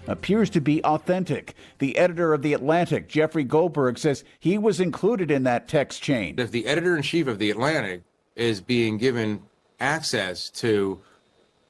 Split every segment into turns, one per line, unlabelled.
appears to be authentic. The editor of The Atlantic, Jeffrey Goldberg, says he was included in that text chain.
If the editor-in-chief of The Atlantic is being given access to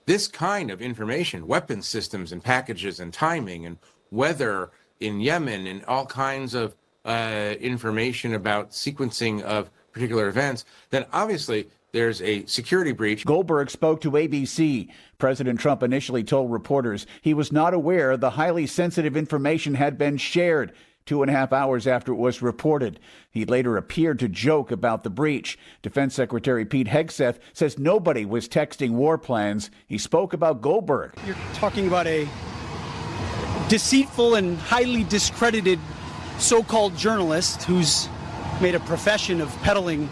this kind of information, weapons systems and packages and timing and weather in Yemen and all kinds of information about sequencing of particular events, then obviously there's a security breach.
Goldberg spoke to ABC. President Trump initially told reporters he was not aware the highly sensitive information had been shared 2.5 hours after it was reported. He later appeared to joke about the breach. Defense Secretary Pete Hegseth says nobody was texting war plans. He spoke about Goldberg.
You're talking about a deceitful and highly discredited so-called journalist who's made a profession of peddling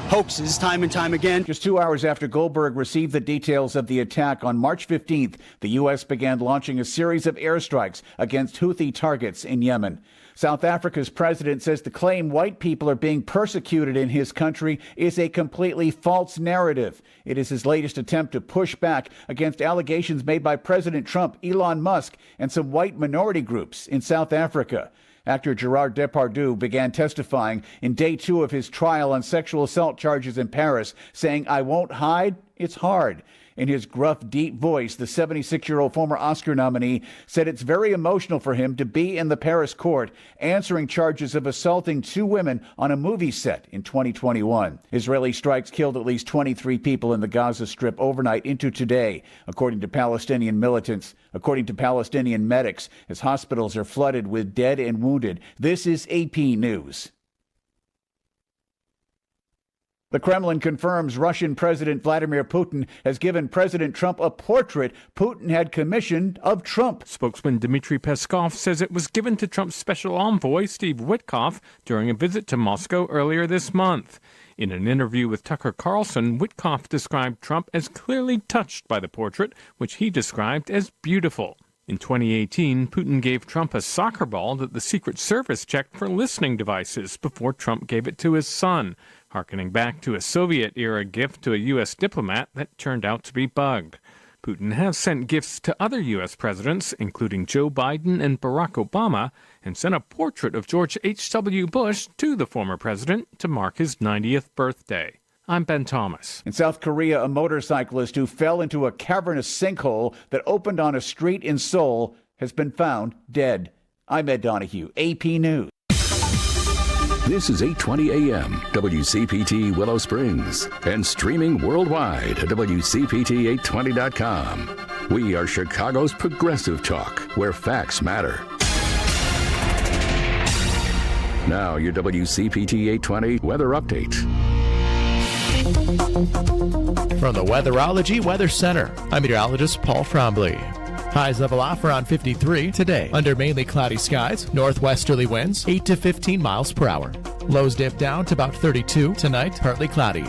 hoaxes time and time again.
Just 2 hours after Goldberg received the details of the attack on March 15th, the U.S. began launching a series of airstrikes against Houthi targets in Yemen. South Africa's president says the claim white people are being persecuted in his country is a completely false narrative. It is his latest attempt to push back against allegations made by President Trump, Elon Musk, and some white minority groups in South Africa. Actor Gerard Depardieu began testifying in day 2 of his trial on sexual assault charges in Paris, saying, "I won't hide, it's hard." In his gruff, deep voice, the 76-year-old former Oscar nominee said it's very emotional for him to be in the Paris court answering charges of assaulting 2 women on a movie set in 2021. Israeli strikes killed at least 23 people in the Gaza Strip overnight into today, according to Palestinian militants. According to Palestinian medics, as hospitals are flooded with dead and wounded. This is AP News. The Kremlin confirms Russian President Vladimir Putin has given President Trump a portrait Putin had commissioned of Trump.
Spokesman Dmitry Peskov says it was given to Trump's special envoy, Steve Witkoff, during a visit to Moscow earlier this month. In an interview with Tucker Carlson, Witkoff described Trump as clearly touched by the portrait, which he described as beautiful. In 2018, Putin gave Trump a soccer ball that the Secret Service checked for listening devices before Trump gave it to his son, harkening back to a Soviet-era gift to a U.S. diplomat that turned out to be bugged. Putin has sent gifts to other U.S. presidents, including Joe Biden and Barack Obama, and sent a portrait of George H.W. Bush to the former president to mark his 90th birthday. I'm Ben Thomas.
In South Korea, a motorcyclist who fell into a cavernous sinkhole that opened on a street in Seoul has been found dead. I'm Ed Donahue, AP News.
This is 820 AM, WCPT Willow Springs, and streaming worldwide at WCPT820.com. We are Chicago's progressive talk, where facts matter. Now, your WCPT 820 weather update.
From the Weatherology Weather Center, I'm meteorologist Paul Frombley. Highs level off around 53 today under mainly cloudy skies, northwesterly winds 8 to 15 miles per hour. Lows dip down to about 32 tonight, partly cloudy.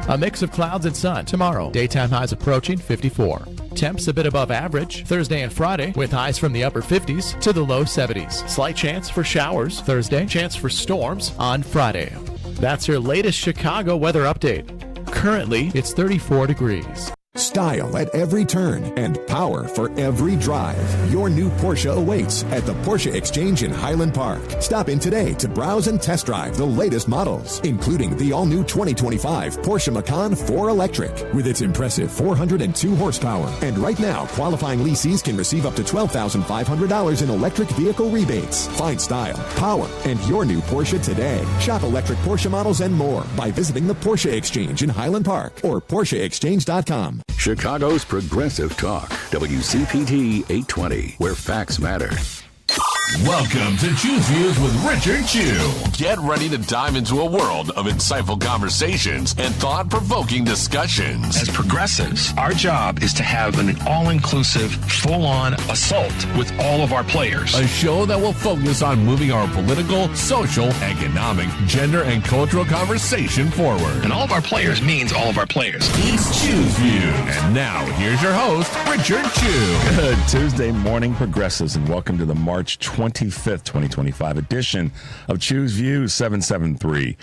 A mix of clouds and sun tomorrow. Daytime highs approaching 54. Temps a bit above average Thursday and Friday with highs from the upper 50s to the low 70s. Slight chance for showers Thursday, chance for storms on Friday. That's your latest Chicago weather update. Currently, it's 34 degrees.
Style at every turn and power for every drive. Your new Porsche awaits at the Porsche Exchange in Highland Park. Stop in today to browse and test drive the latest models, including the all-new 2025 Porsche Macan 4 Electric with its impressive 402 horsepower. And right now, qualifying leasees can receive up to $12,500 in electric vehicle rebates. Find style, power, and your new Porsche today. Shop electric Porsche models and more by visiting the Porsche Exchange in Highland Park or PorscheExchange.com.
Chicago's progressive talk, WCPT 820, where facts matter.
Welcome to Choose Views with Richard Chew. Get ready to dive into a world of insightful conversations and thought-provoking discussions.
As progressives, our job is to have an all-inclusive, full-on assault with all of our players.
A show that will focus on moving our political, social, economic, gender, and cultural conversation forward.
And all of our players means all of our players.
It's Choose Views. And now, here's your host, Richard Chew.
Good Tuesday morning, progressives, and welcome to the March 25th, 2025 edition of Choose Views. 773-763-9278,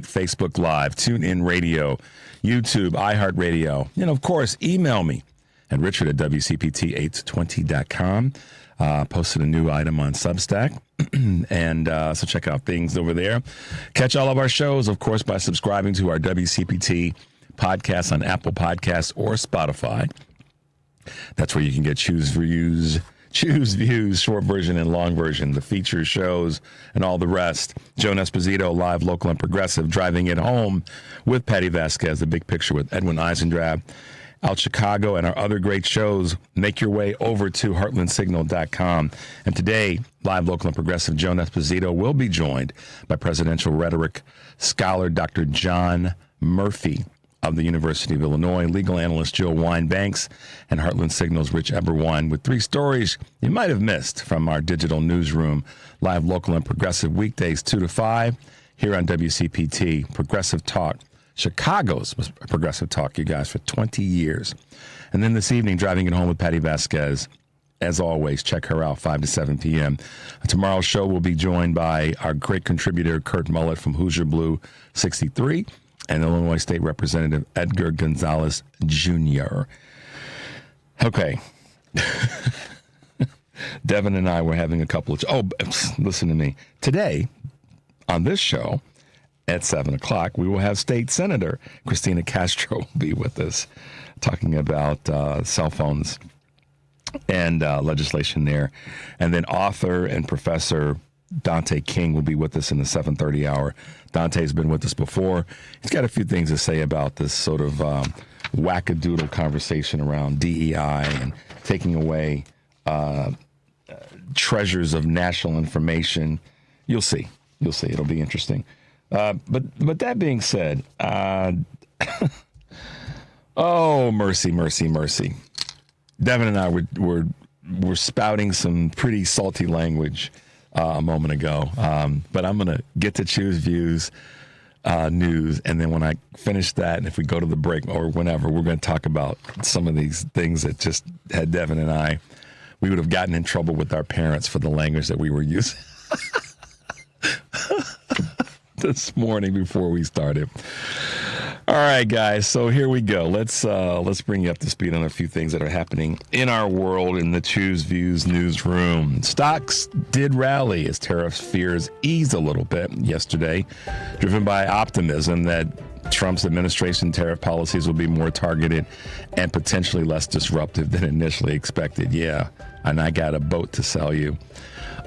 Facebook Live, TuneIn Radio, YouTube, iHeartRadio, and of course, email me and Richard at WCPT820.com. Posted a new item on Substack, and so check out things over there. Catch all of our shows, of course, by subscribing to our WCPT podcast on Apple Podcasts or Spotify. That's where you can get Choose Views, short version and long version, the feature shows, and all the rest. Joan Esposito, live, local, and progressive, driving it home with Patty Vasquez, The Big Picture with Edwin Eisendrath, Out Chicago, and our other great shows. Make your way over to heartlandsignal.com. And today, live, local, and progressive, Joan Esposito will be joined by presidential rhetoric scholar Dr. John Murphy of the University of Illinois, legal analyst Jill Wine-Banks, and Heartland Signal's Rich Eberwine with 3 stories you might have missed from our digital newsroom. Live, local, and progressive weekdays 2 to 5 here on WCPT, Progressive Talk. Chicago's Progressive Talk, you guys, for 20 years. And then this evening, driving it home with Patty Vasquez. As always, check her out, 5 to 7 p.m. Tomorrow's show will be joined by our great contributor, Kurt Mullett from Hoosier Blue 63, and Illinois State Representative Edgar Gonzalez Jr. Okay. Devin and I were having a couple of... listen to me. Today, on this show, at 7 o'clock, we will have State Senator Christina Castro will be with us, talking about cell phones and legislation there. And then author and professor Dante King will be with us in the 7:30 hour. Dante's been with us before. He's got a few things to say about this sort of wackadoodle conversation around DEI and taking away treasures of national information. You'll see. It'll be interesting. But that being said, oh, mercy. Devin and I were spouting some pretty salty language a moment ago. But I'm going to get to Choose Views news. And then when I finish that, and if we go to the break or whenever, we're going to talk about some of these things that just had Devin and I, we would have gotten in trouble with our parents for the language that we were using this morning before we started. All right, guys. So here we go. Let's bring you up to speed on a few things that are happening in our world in the Choose Views newsroom. Stocks did rally as tariff fears eased a little bit yesterday, driven by optimism that Trump's administration tariff policies will be more targeted and potentially less disruptive than initially expected. Yeah, and I got a boat to sell you.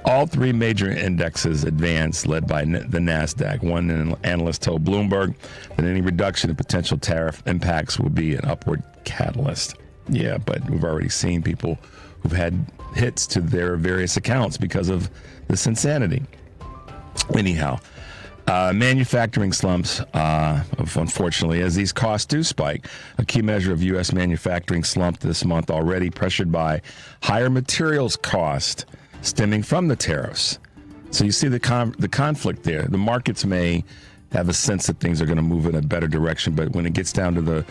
All 3 major indexes advanced, led by the NASDAQ. One analyst told Bloomberg that any reduction in potential tariff impacts will be an upward catalyst. Yeah, but we've already seen people who've had hits to their various accounts because of this insanity. Anyhow, manufacturing slumps, unfortunately, as these costs do spike. A key measure of U.S. manufacturing slumped this month already, pressured by higher materials cost stemming from the tariffs. So you see the conflict there. The markets may have a sense that things are going to move in a better direction, but when it gets down to the,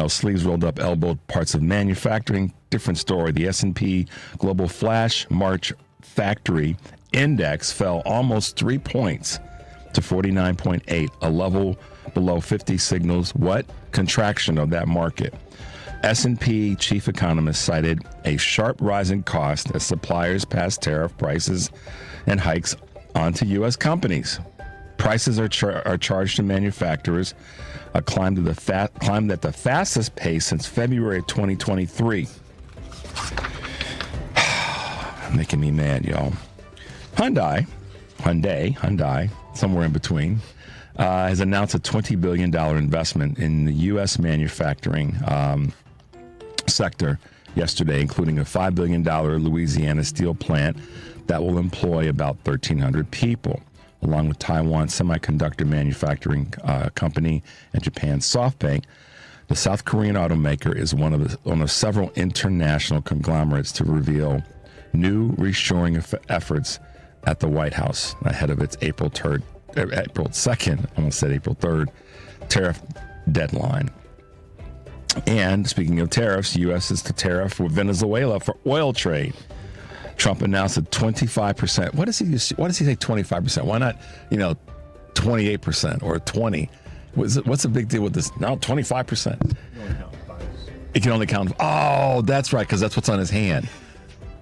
sleeves rolled up, elbowed parts of manufacturing, different story. The S&P Global Flash March Factory Index fell almost 3 points to 49.8, a level below 50 signals what? Contraction of that market. S&P chief economist cited a sharp rise in cost as suppliers passed tariff prices and hikes onto U.S. companies. Prices are charged to manufacturers, climbed at the fastest pace since February of 2023. Making me mad, y'all. Hyundai, somewhere in between, has announced a $20 billion investment in the U.S. manufacturing sector yesterday, including a $5 billion Louisiana steel plant that will employ about 1,300 people, along with Taiwan Semiconductor Manufacturing Company and Japan's SoftBank. The South Korean automaker is one of several international conglomerates to reveal new reshoring efforts at the White House ahead of its April 2nd, I almost said April 3rd, tariff deadline. And speaking of tariffs, U.S. is to tariff with Venezuela for oil trade. Trump announced a 25%. Why does he say 25%? Why not, 28% or 20%? What's the big deal with this? Now 25%. It can only count. Oh, that's right, because that's what's on his hand.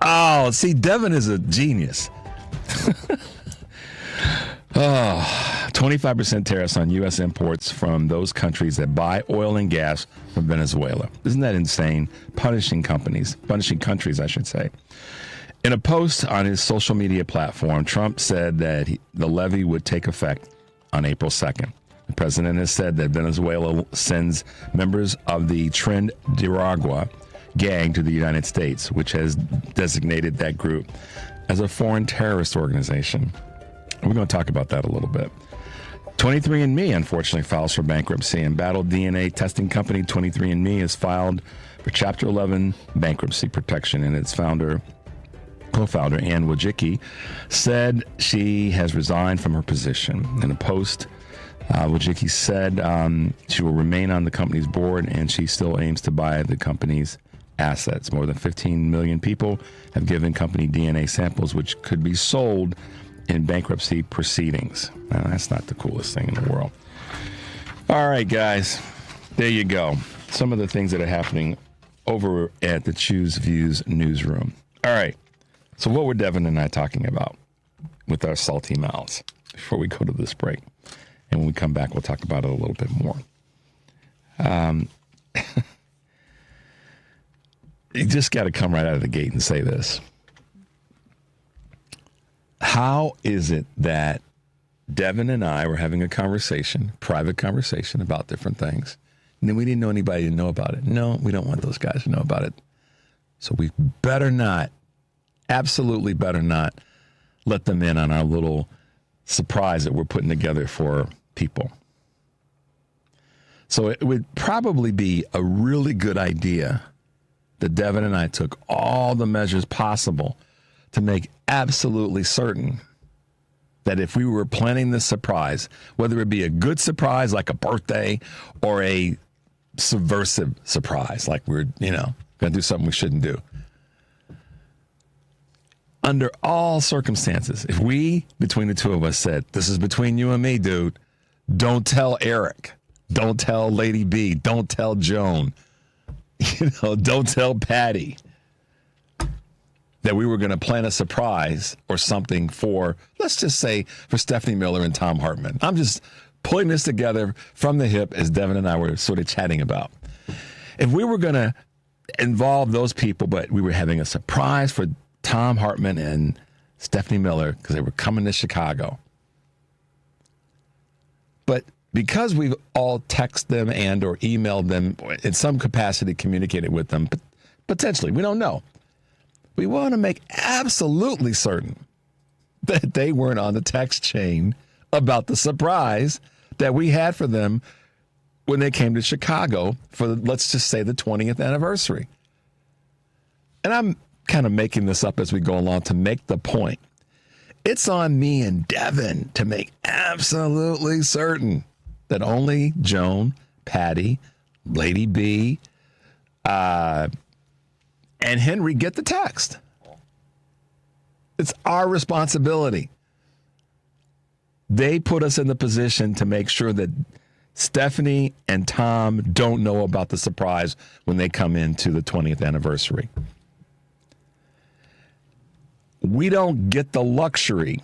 Oh, see, Devin is a genius. 25% tariffs on U.S. imports from those countries that buy oil and gas from Venezuela. Isn't that insane? Punishing countries, I should say. In a post on his social media platform, Trump said that the levy would take effect on April 2nd. The president has said that Venezuela sends members of the Trinidad gang to the United States, which has designated that group as a foreign terrorist organization. We're going to talk about that a little bit. 23andMe, unfortunately, files for bankruptcy. Embattled DNA testing company 23andMe has filed for Chapter 11 bankruptcy protection, and its co-founder Anne Wojcicki said she has resigned from her position. In a post, Wojcicki said she will remain on the company's board, and she still aims to buy the company's assets. More than 15 million people have given company DNA samples, which could be sold in bankruptcy proceedings. Now, that's not the coolest thing in the world. All right, guys, there you go. Some of the things that are happening over at the Choose Views newsroom. All right, so what were Devin and I talking about with our salty mouths before we go to this break? And when we come back, we'll talk about it a little bit more. You just got to come right out of the gate and say this. How is it that Devin and I were having a conversation, private conversation about different things, and then we didn't know anybody to know about it? No, we don't want those guys to know about it. So we better not, absolutely better not, let them in on our little surprise that we're putting together for people. So it would probably be a really good idea that Devin and I took all the measures possible to make absolutely certain that if we were planning this surprise, whether it be a good surprise like a birthday or a subversive surprise like we're, going to do something we shouldn't do. Under all circumstances, if we, between the two of us, said, this is between you and me, dude, don't tell Eric, don't tell Lady B, don't tell Joan, don't tell Patty, that we were going to plan a surprise or something for, let's just say, for Stephanie Miller and Tom Hartman. I'm just putting this together from the hip as Devin and I were sort of chatting about. If we were going to involve those people, but we were having a surprise for Tom Hartman and Stephanie Miller because they were coming to Chicago. But because we've all texted them and or emailed them, in some capacity communicated with them, potentially, we don't know. We want to make absolutely certain that they weren't on the text chain about the surprise that we had for them when they came to Chicago for, let's just say, the 20th anniversary. And I'm kind of making this up as we go along to make the point. It's on me and Devin to make absolutely certain that only Joan, Patty, Lady B, and Henry get the text. It's our responsibility. They put us in the position to make sure that Stephanie and Tom don't know about the surprise when they come into the 20th anniversary. We don't get the luxury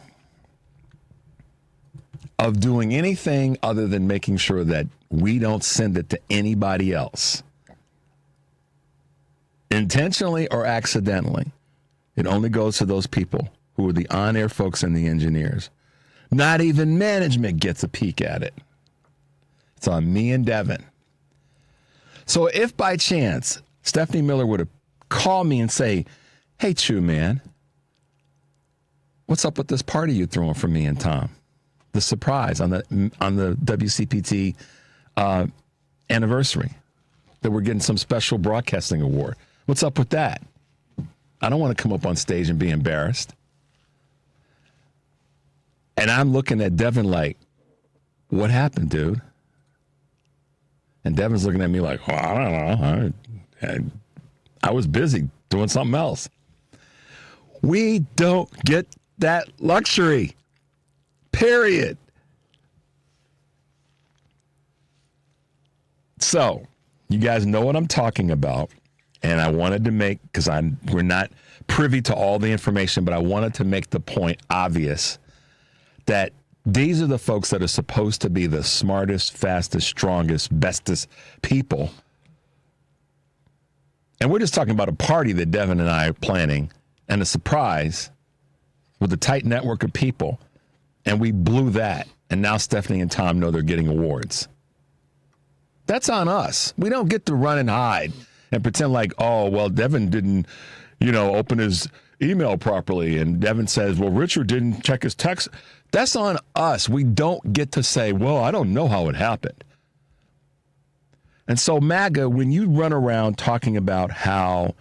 of doing anything other than making sure that we don't send it to anybody else. Intentionally or accidentally, it only goes to those people who are the on-air folks and the engineers. Not even management gets a peek at it. It's on me and Devin. So if by chance Stephanie Miller would have called me and say, hey, Chew, man, what's up with this party you throwing for me and Tom? The surprise on the WCPT anniversary that we're getting some special broadcasting award. What's up with that? I don't want to come up on stage and be embarrassed. And I'm looking at Devin like, what happened, dude? And Devin's looking at me like, well, I don't know. I was busy doing something else. We don't get that luxury. Period. So You guys know what I'm talking about. And I wanted to make, because we're not privy to all the information, but I wanted to make the point obvious that these are the folks that are supposed to be the smartest, fastest, strongest, bestest people. And we're just talking about a party that Devin and I are planning and a surprise with a tight network of people. And we blew that. And now Stephanie and Tom know they're getting awards. That's on us. We don't get to run and hide and pretend like, oh, well, Devin didn't, open his email properly. And Devin says, well, Richard didn't check his text. That's on us. We don't get to say, well, I don't know how it happened. And so, MAGA, when you run around talking about how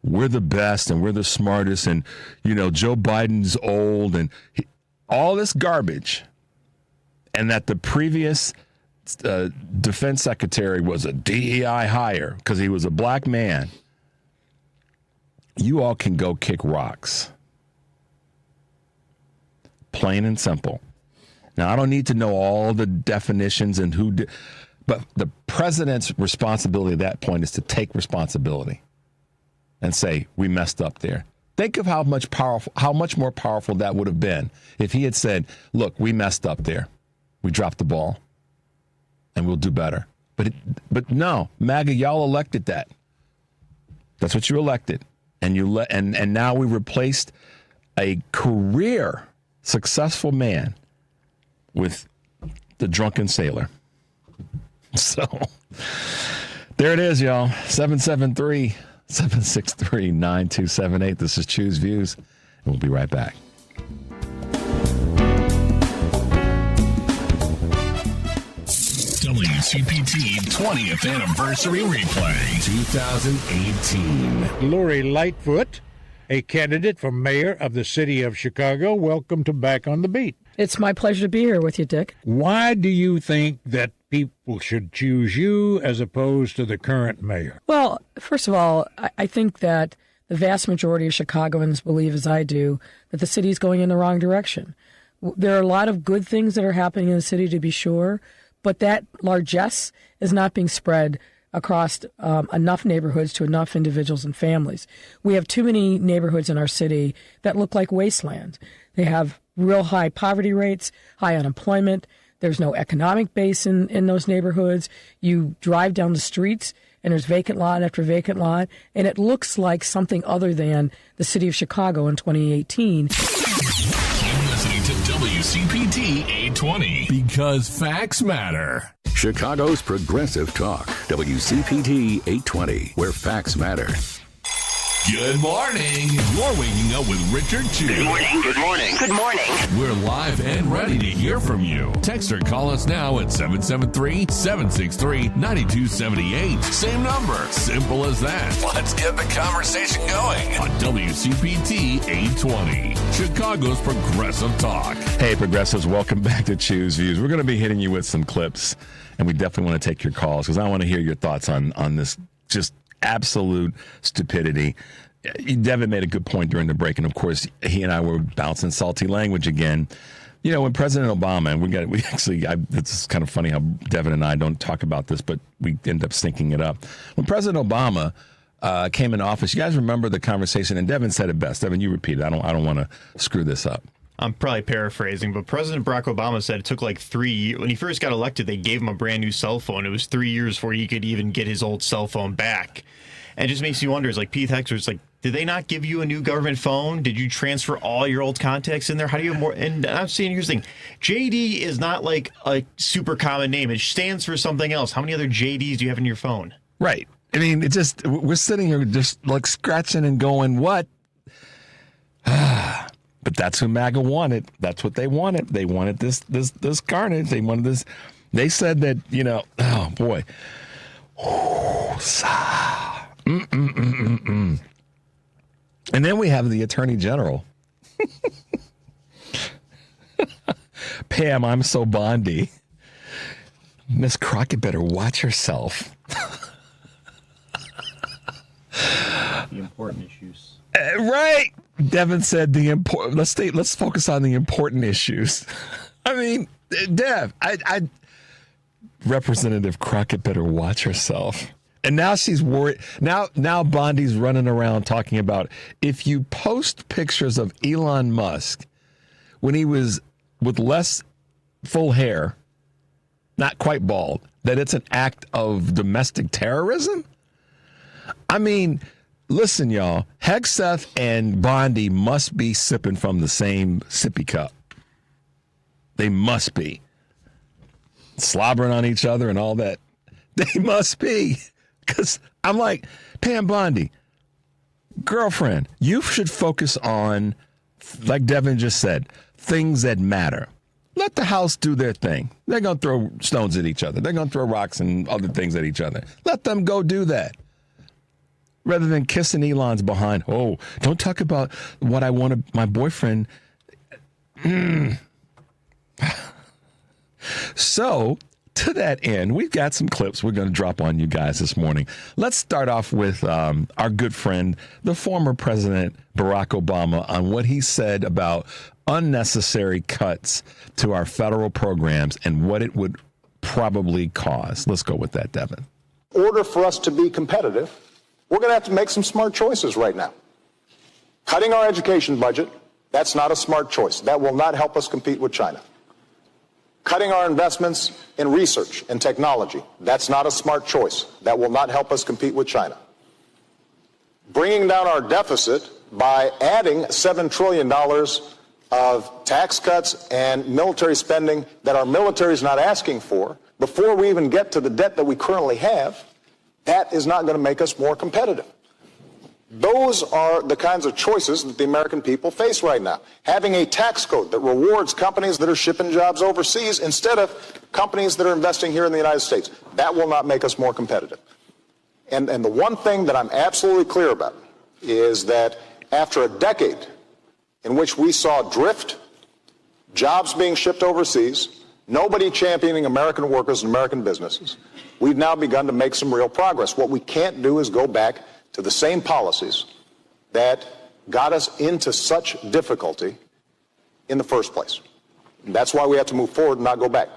we're the best and we're the smartest and, Joe Biden's old and all this garbage, and that the previous defense secretary was a DEI hire because he was a black man, you all can go kick rocks. Plain and simple. Now, I don't need to know all the definitions and who did, but the president's responsibility at that point is to take responsibility and say, we messed up there. Think of how much more powerful that would have been if he had said, look, we messed up there. We dropped the ball and we'll do better. But no, MAGA, y'all elected that. That's what you elected. And and now we replaced a career successful man with the drunken sailor. So there it is, y'all. 773-763-9278. This is Choose Views, and we'll be right back.
WCPT 20th Anniversary Replay 2018.
Lori Lightfoot, a candidate for mayor of the city of Chicago. Welcome to Back on the Beat.
It's my pleasure to be here with you, Dick.
Why do you think that people should choose you as opposed to the current mayor?
Well, first of all, I think that the vast majority of Chicagoans believe, as I do, that the city is going in the wrong direction. There are a lot of good things that are happening in the city, to be sure, but that largesse is not being spread across enough neighborhoods to enough individuals and families. We have too many neighborhoods in our city that look like wasteland. They have real high poverty rates, high unemployment. There's no economic base in those neighborhoods. You drive down the streets and there's vacant lot after vacant lot, and it looks like something other than the city of Chicago in 2018.
Listening to WCPT 820 because facts matter.
Chicago's Progressive Talk, WCPT 820, where facts matter.
Good morning. You're waking up with Richard Chu.
Good morning. Good morning. Good morning.
We're live and ready to hear from you. Text or call us now at 773-763-9278. Same number. Simple as that. Let's get the conversation going on WCPT 820, Chicago's Progressive Talk.
Hey, Progressives, welcome back to Choose Views. We're going to be hitting you with some clips, and we definitely want to take your calls because I want to hear your thoughts on this just absolute stupidity. Devin made a good point during the break, and of course, he and I were bouncing salty language again. When President Obama, and it's kind of funny how Devin and I don't talk about this, but we end up syncing it up. When President Obama came in office, you guys remember the conversation, and Devin said it best. Devin, you repeat it. I don't want to screw this up.
I'm probably paraphrasing, but President Barack Obama said it took like 3 years. When he first got elected, they gave him a brand new cell phone. It was 3 years before he could even get his old cell phone back. And it just makes you wonder, it's like Pete Hexer's like, did they not give you a new government phone? Did you transfer all your old contacts in there? How do you have more? And I'm saying, here's the thing. JD is not like a super common name. It stands for something else. How many other JDs do you have in your phone?
Right. I mean, we're sitting here just like scratching and going, what? But that's who MAGA wanted. That's what they wanted. They wanted this carnage. They wanted this. They said that, oh boy. And then we have the Attorney General. Pam, I'm so bondy. Miss Crockett better watch herself.
The important issues.
Right. Devin said let's focus on the important issues. I mean, Dev, Representative Crockett better watch herself. And now she's worried. Now Bondi's running around talking about if you post pictures of Elon Musk when he was with less full hair, not quite bald, that it's an act of domestic terrorism? I mean, listen, y'all, Hegseth and Bondi must be sipping from the same sippy cup. They must be. Slobbering on each other and all that. They must be. Because I'm like, Pam Bondi, girlfriend, you should focus on, like Devin just said, things that matter. Let the House do their thing. They're going to throw stones at each other. They're going to throw rocks and other things at each other. Let them go do that. Rather than kissing Elon's behind. Oh, don't talk about what I wanted my boyfriend. So, to that end, we've got some clips we're going to drop on you guys this morning. Let's start off with our good friend, the former President Barack Obama, on what he said about unnecessary cuts to our federal programs and what it would probably cause. Let's go with that, Devin.
In order for us to be competitive, we're going to have to make some smart choices right now. Cutting our education budget, that's not a smart choice. That will not help us compete with China. Cutting our investments in research and technology, that's not a smart choice. That will not help us compete with China. Bringing down our deficit by adding $7 trillion of tax cuts and military spending that our military is not asking for, before we even get to the debt that we currently have, that is not going to make us more competitive. Those are the kinds of choices that the American people face right now. Having a tax code that rewards companies that are shipping jobs overseas instead of companies that are investing here in the United States, that will not make us more competitive. And the one thing that I'm absolutely clear about is that after a decade in which we saw drift, jobs being shipped overseas, nobody championing American workers and American businesses, we've now begun to make some real progress. What we can't do is go back to the same policies that got us into such difficulty in the first place. And that's why we have to move forward and not go back.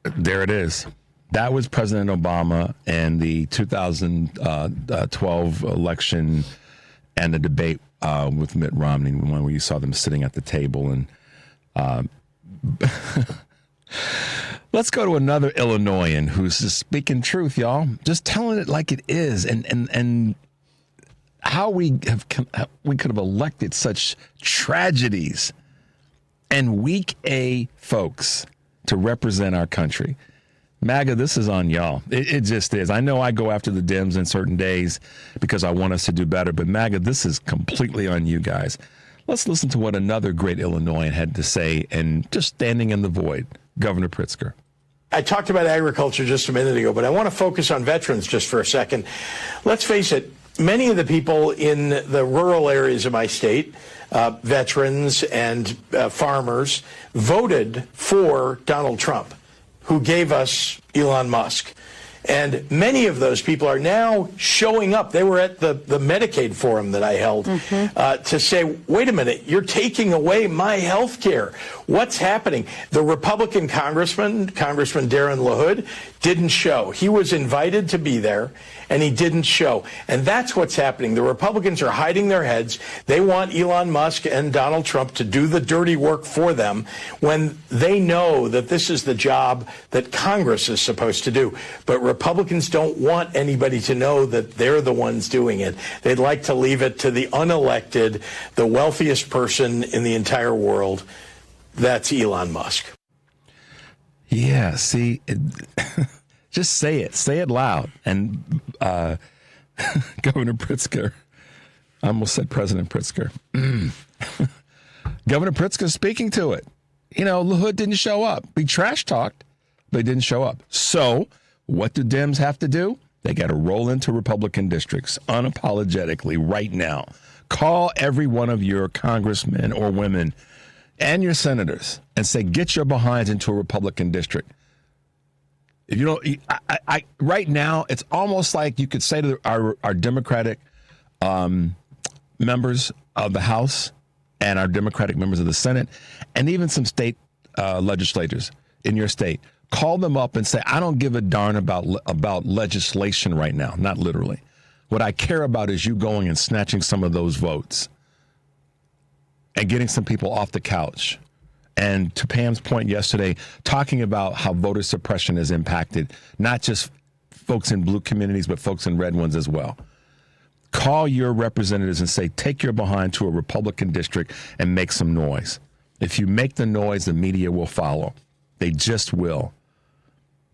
There it is. That was President Obama and the 2012 election and the debate with Mitt Romney, the one where you saw them sitting at the table. And let's go to another Illinoisan who's just speaking truth, y'all. Just telling it like it is, and how we could have elected such tragedies and weak A folks to represent our country. MAGA, this is on y'all. It just is. I know I go after the Dems in certain days because I want us to do better, but MAGA, this is completely on you guys. Let's listen to what another great Illinoisan had to say, and just standing in the void, Governor Pritzker.
I talked about agriculture just a minute ago, but I want to focus on veterans just for a second. Let's face it, many of the people in the rural areas of my state, veterans and farmers, voted for Donald Trump, who gave us Elon Musk. And many of those people are now showing up. They were at the Medicaid forum that I held to say, wait a minute, you're taking away my health care. What's happening? The Republican Congressman Darren LaHood, didn't show. He was invited to be there, and he didn't show. And that's what's happening. The Republicans are hiding their heads. They want Elon Musk and Donald Trump to do the dirty work for them when they know that this is the job that Congress is supposed to do. But Republicans don't want anybody to know that they're the ones doing it. They'd like to leave it to the unelected, the wealthiest person in the entire world. That's Elon Musk.
Yeah, see, just say it. Say it loud. And Governor Pritzker, I almost said President Pritzker. Governor Pritzker speaking to it. You know, LaHood didn't show up. We trash talked, but he didn't show up. So what do Dems have to do? They got to roll into Republican districts unapologetically right now. Call every one of your congressmen or women and your senators and say, get your behinds into a Republican district. If you don't, right now, it's almost like you could say to our Democratic members of the House and our Democratic members of the Senate, and even some state legislators in your state, Call them up and say, I don't give a darn about legislation right now, not literally. What I care about is you going and snatching some of those votes and getting some people off the couch. And to Pam's point yesterday, talking about how voter suppression has impacted not just folks in blue communities, but folks in red ones as well. Call your representatives and say, take your behind to a Republican district and make some noise. If you make the noise, the media will follow. They just will.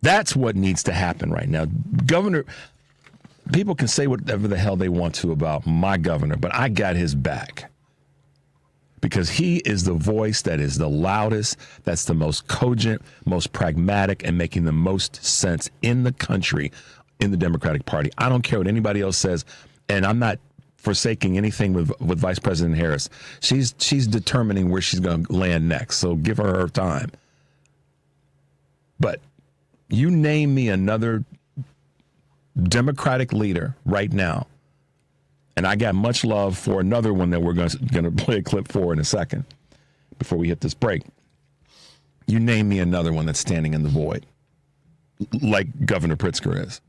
That's what needs to happen right now. Governor, people can say whatever the hell they want to about my governor, but I got his back. Because he is the voice that is the loudest, that's the most cogent, most pragmatic, and making the most sense in the country, in the Democratic Party. I don't care what anybody else says, and I'm not forsaking anything with Vice President Harris. She's determining where she's going to land next, so give her time. But you name me another Democratic leader right now, and I got much love for another one that we're going to play a clip for in a second before we hit this break. You name me another one that's standing in the void like Governor Pritzker is,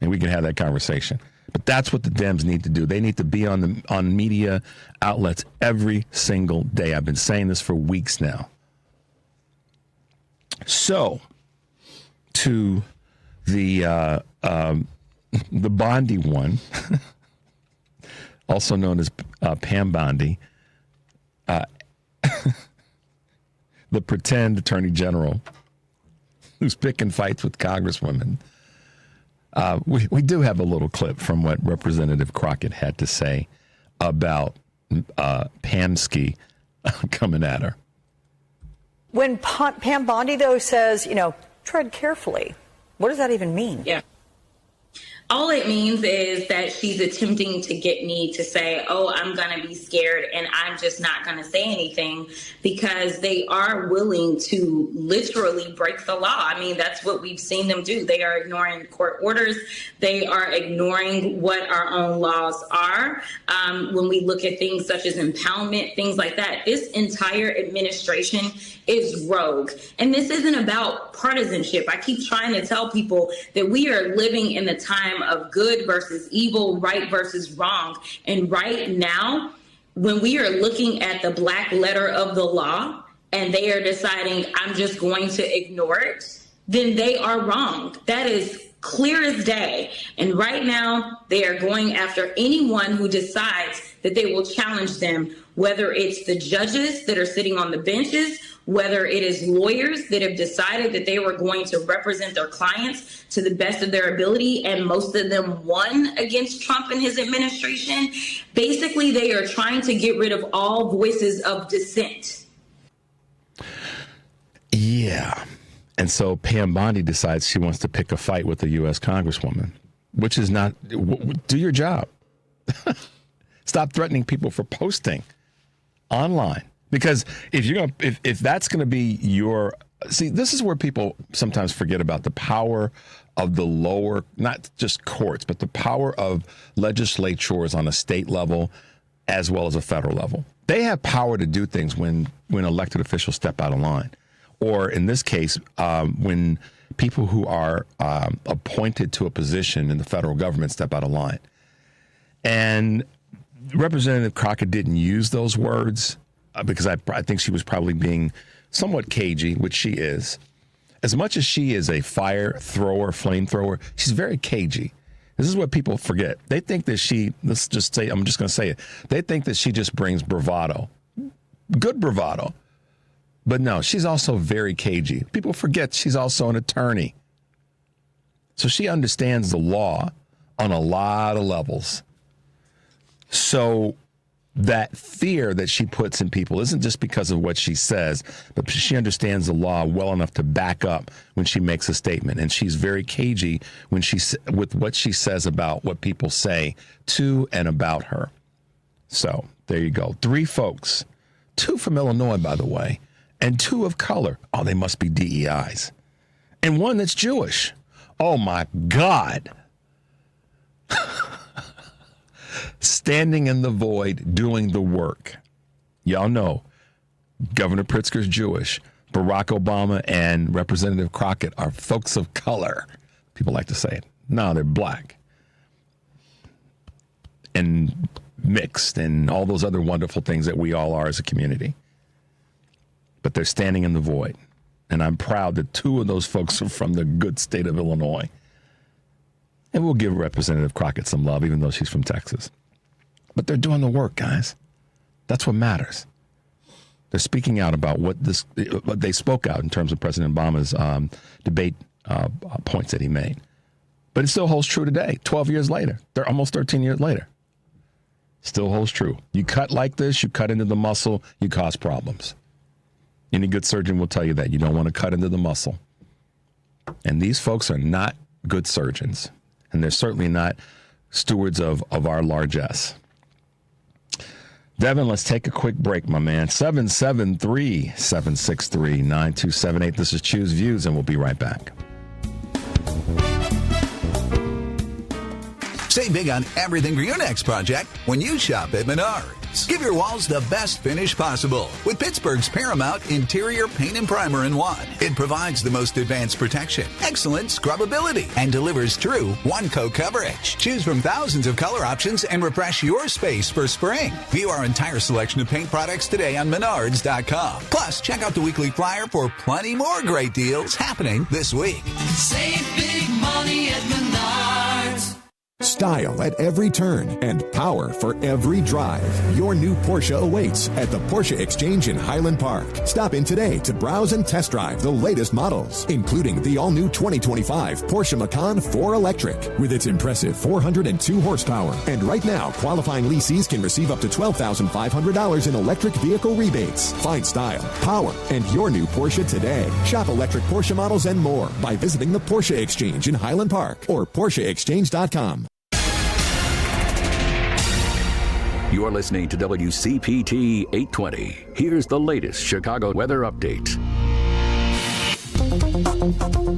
and we can have that conversation. But that's what the Dems need to do. They need to be on media outlets every single day. I've been saying this for weeks now. So, to the Bondi one, also known as Pam Bondi, the pretend attorney general who's picking fights with congresswomen. We do have a little clip from what Representative Crockett had to say about Pamsky coming at her.
When Pam Bondi, though, says, tread carefully, what does that even mean?
Yeah. All it means is that she's attempting to get me to say, oh, I'm going to be scared and I'm just not going to say anything, because they are willing to literally break the law. I mean, that's what we've seen them do. They are ignoring court orders. They are ignoring what our own laws are. When we look at things such as impoundment, things like that, this entire administration is rogue. And this isn't about partisanship. I keep trying to tell people that we are living in the time of good versus evil, right versus wrong. And right now, when we are looking at the black letter of the law and they are deciding, I'm just going to ignore it, then they are wrong. That is clear as day. And right now, they are going after anyone who decides that they will challenge them, whether it's the judges that are sitting on the benches, whether it is lawyers that have decided that they were going to represent their clients to the best of their ability, and most of them won against Trump and his administration. Basically, they are trying to get rid of all voices of dissent.
Yeah. And so Pam Bondi decides she wants to pick a fight with a U.S. Congresswoman, which is not, do your job. Stop threatening people for posting online. Because if that's going to be your, see, this is where people sometimes forget about the power of the lower, not just courts, but the power of legislatures on a state level as well as a federal level. They have power to do things when elected officials step out of line. Or in this case, when people who are appointed to a position in the federal government step out of line. And Representative Crockett didn't use those words because I think she was probably being somewhat cagey, which she is. As much as she is a flamethrower, she's very cagey. This is what people forget. They think that I'm just going to say it. They think that she just brings bravado, good bravado. But no, she's also very cagey. People forget she's also an attorney. So she understands the law on a lot of levels. So that fear that she puts in people isn't just because of what she says, but she understands the law well enough to back up when she makes a statement. And she's very cagey with what she says about what people say to and about her. So there you go. 3 folks, 2 from Illinois, by the way, and 2 of color. Oh, they must be DEIs. And 1 that's Jewish. Oh, my God. Standing in the void, doing the work. Y'all know Governor Pritzker's Jewish. Barack Obama and Representative Crockett are folks of color. People like to say it. No, they're black and mixed and all those other wonderful things that we all are as a community. But they're standing in the void. And I'm proud that two of those folks are from the good state of Illinois. And we'll give Representative Crockett some love, even though she's from Texas. But they're doing the work, guys. That's what matters. They're speaking out about what they spoke out in terms of President Obama's debate points that he made. But it still holds true today, 12 years later. They're almost 13 years later. Still holds true. You cut like this, you cut into the muscle, you cause problems. Any good surgeon will tell you that. You don't want to cut into the muscle. And these folks are not good surgeons. And they're certainly not stewards of our largesse. Devin, let's take a quick break, my man. 773-763-9278. This is Choose Views, and we'll be right back.
Save big on everything for your next project when you shop at Menards. Give your walls the best finish possible with Pittsburgh's Paramount Interior Paint and Primer in one. It provides the most advanced protection, excellent scrubbability, and delivers true one-coat coverage. Choose from thousands of color options and refresh your space for spring. View our entire selection of paint products today on Menards.com. Plus, check out the weekly flyer for plenty more great deals happening this week.
Save big money at Menards.
Style at every turn and power for every drive. Your new Porsche awaits at the Porsche Exchange in Highland Park. Stop in today to browse and test drive the latest models, including the all-new 2025 Porsche Macan 4 Electric with its impressive 402 horsepower. And right now, qualifying leasees can receive up to $12,500 in electric vehicle rebates. Find style, power, and your new Porsche today. Shop electric Porsche models and more by visiting the Porsche Exchange in Highland Park or PorscheExchange.com.
You're listening to WCPT 820. Here's the latest Chicago weather update.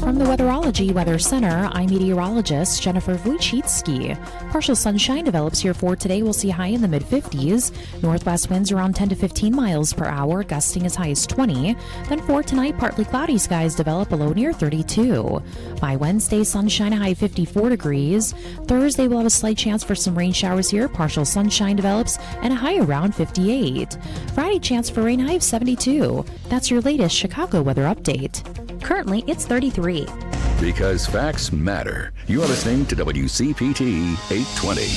From the Weatherology Weather Center, I'm meteorologist Jennifer Wojcicki. Partial sunshine develops here for today. We'll see high in the mid-50s. Northwest winds around 10 to 15 miles per hour, gusting as high as 20. Then for tonight, partly cloudy skies develop, a low near 32. By Wednesday, sunshine, a high 54 degrees. Thursday, we'll have a slight chance for some rain showers here. Partial sunshine develops, and a high around 58. Friday, chance for rain, high of 72. That's your latest Chicago weather update. Currently, it's 33.
Because facts matter. You are listening to WCPT 820.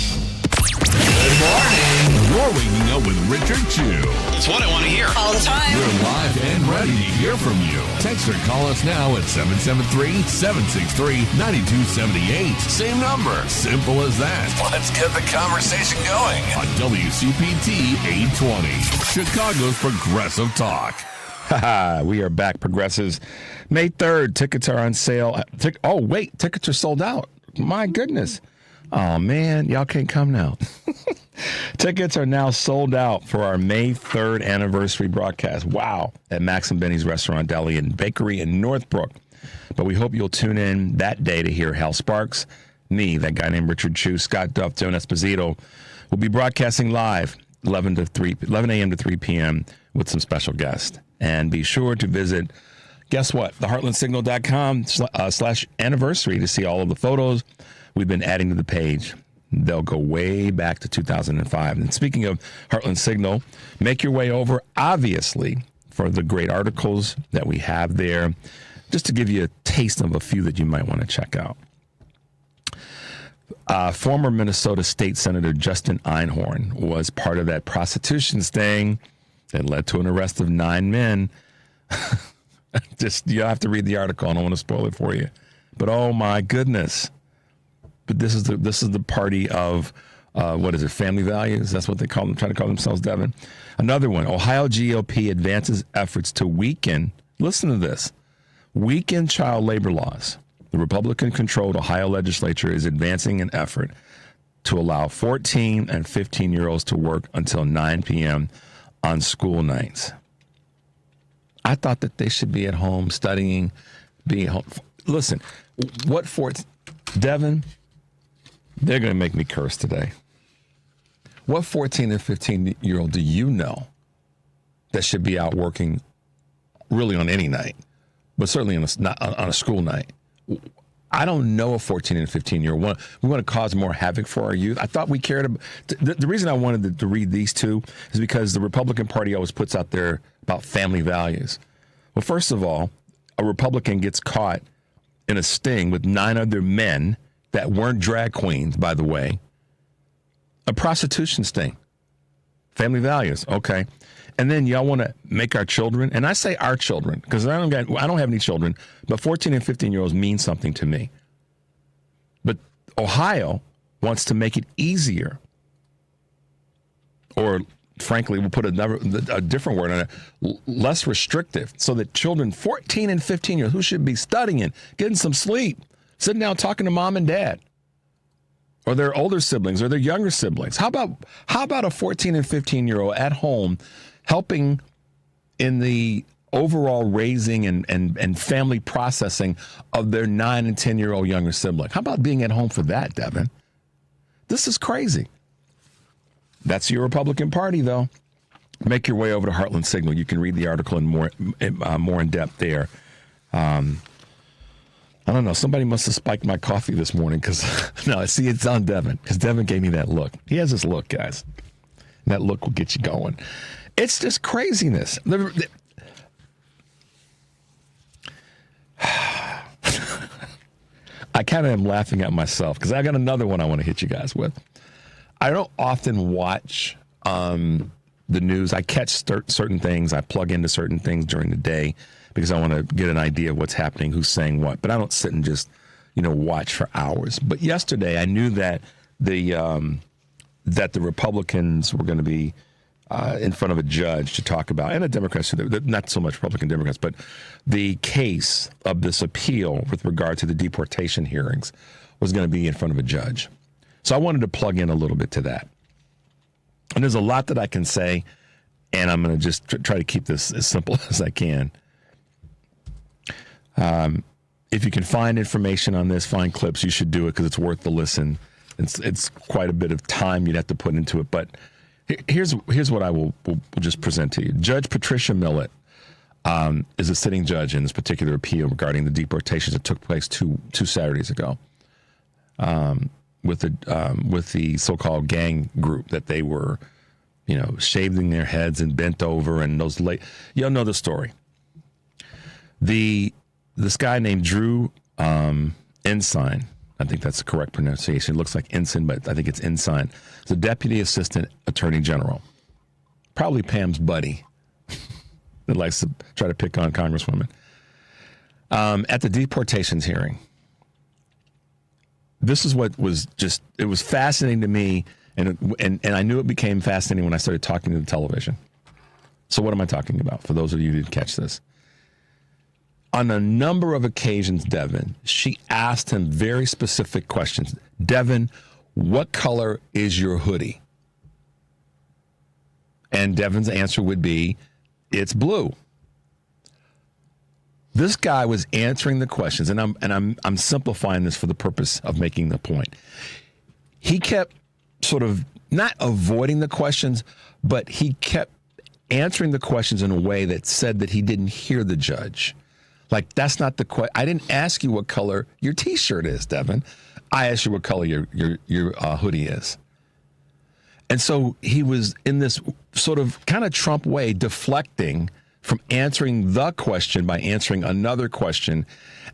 Good morning. You're waking up with Richard Chew.
It's what I want to hear.
All the time.
We're live and ready to hear from you. Text or call us now at 773-763-9278. Same number. Simple as that. Let's get the conversation going on WCPT 820. Chicago's Progressive Talk.
We are back, Progressives. May 3rd, tickets are on sale. Tickets are sold out. My goodness. Oh, man, y'all can't come now. Tickets are now sold out for our May 3rd anniversary broadcast. Wow. At Max and Benny's Restaurant, Deli, and Bakery in Northbrook. But we hope you'll tune in that day to hear Hal Sparks, me, that guy named Richard Chew, Scott Duff, Joan Esposito. We'll be broadcasting live 11 a.m. to 3 p.m. with some special guests. And be sure to visit, guess what, theheartlandsignal.com/anniversary to see all of the photos we've been adding to the page. They'll go way back to 2005. And speaking of Heartland Signal, make your way over, obviously, for the great articles that we have there, just to give you a taste of a few that you might want to check out. Former Minnesota State Senator Justin Einhorn was part of that prostitution sting that led to an arrest of 9 men. You'll have to read the article. I don't want to spoil it for you. But oh my goodness. But this is the party of, family values? That's what they try to call themselves, Devin. Another one, Ohio GOP advances efforts to weaken child labor laws. The Republican-controlled Ohio legislature is advancing an effort to allow 14 and 15-year-olds to work until 9 p.m. on school nights. I thought that they should be at home studying, being home. Listen, Devin, they're going to make me curse today. What 14 and 15-year-old do you know that should be out working really on any night, but certainly on a school night. I don't know a 14 and 15-year-old. We want to cause more havoc for our youth. I thought we cared about. The reason I wanted to read these two is because the Republican Party always puts out there about family values. Well, first of all, a Republican gets caught in a sting with 9 other men that weren't drag queens, by the way. A prostitution sting. Family values, okay. And then y'all want to make our children, and I say our children because I don't have any children, but 14 and 15-year-olds mean something to me. But Ohio wants to make it easier, or frankly, we'll put a different word on it, less restrictive, so that children 14 and 15 years who should be studying, getting some sleep, sitting down talking to mom and dad, or their older siblings or their younger siblings. How about a 14 and 15-year-old at home helping in the overall raising and family processing of their 9 and 10-year-old younger sibling? How about being at home for that, Devin? This is crazy. That's your Republican Party, though. Make your way over to Heartland Signal. You can read the article in more in depth there. I don't know. Somebody must have spiked my coffee this morning because, no, see, it's on Devin because Devin gave me that look. He has this look, guys. And that look will get you going. It's just craziness. I kind of am laughing at myself because I got another one I want to hit you guys with. I don't often watch the news. I catch certain things. I plug into certain things during the day because I want to get an idea of what's happening, who's saying what. But I don't sit and just, watch for hours. But yesterday I knew that the Republicans were going to be in front of a judge to talk about, and the Democrats, not so much Republican Democrats, but the case of this appeal with regard to the deportation hearings was going to be in front of a judge. So I wanted to plug in a little bit to that. And there's a lot that I can say, and I'm going to just try to keep this as simple as I can. If you can find information on this, find clips, you should do it because it's worth the listen. It's quite a bit of time you'd have to put into it, but here's what I will just present to you. Judge Patricia Millett is a sitting judge in this particular appeal regarding the deportations that took place two Saturdays ago with the so-called gang group that they were, shaving their heads and bent over, and those you'll know the story. This guy named Drew Ensign, I think that's the correct pronunciation. It looks like Ensign, but I think it's Ensign. He's a Deputy Assistant Attorney General. Probably Pam's buddy that likes to try to pick on congresswomen. At the deportations hearing, this is what was it was fascinating to me, and I knew it became fascinating when I started talking to the television. So what am I talking about, for those of you who didn't catch this? On a number of occasions, Devin, she asked him very specific questions. Devin, what color is your hoodie? And Devin's answer would be, it's blue. This guy was answering the questions, and I'm simplifying this for the purpose of making the point. He kept sort of not avoiding the questions, but he kept answering the questions in a way that said that he didn't hear the judge. Like, that's not the question. I didn't ask you what color your T-shirt is, Devin. I asked you what color your hoodie is. And so he was in this sort of kind of Trump way, deflecting from answering the question by answering another question.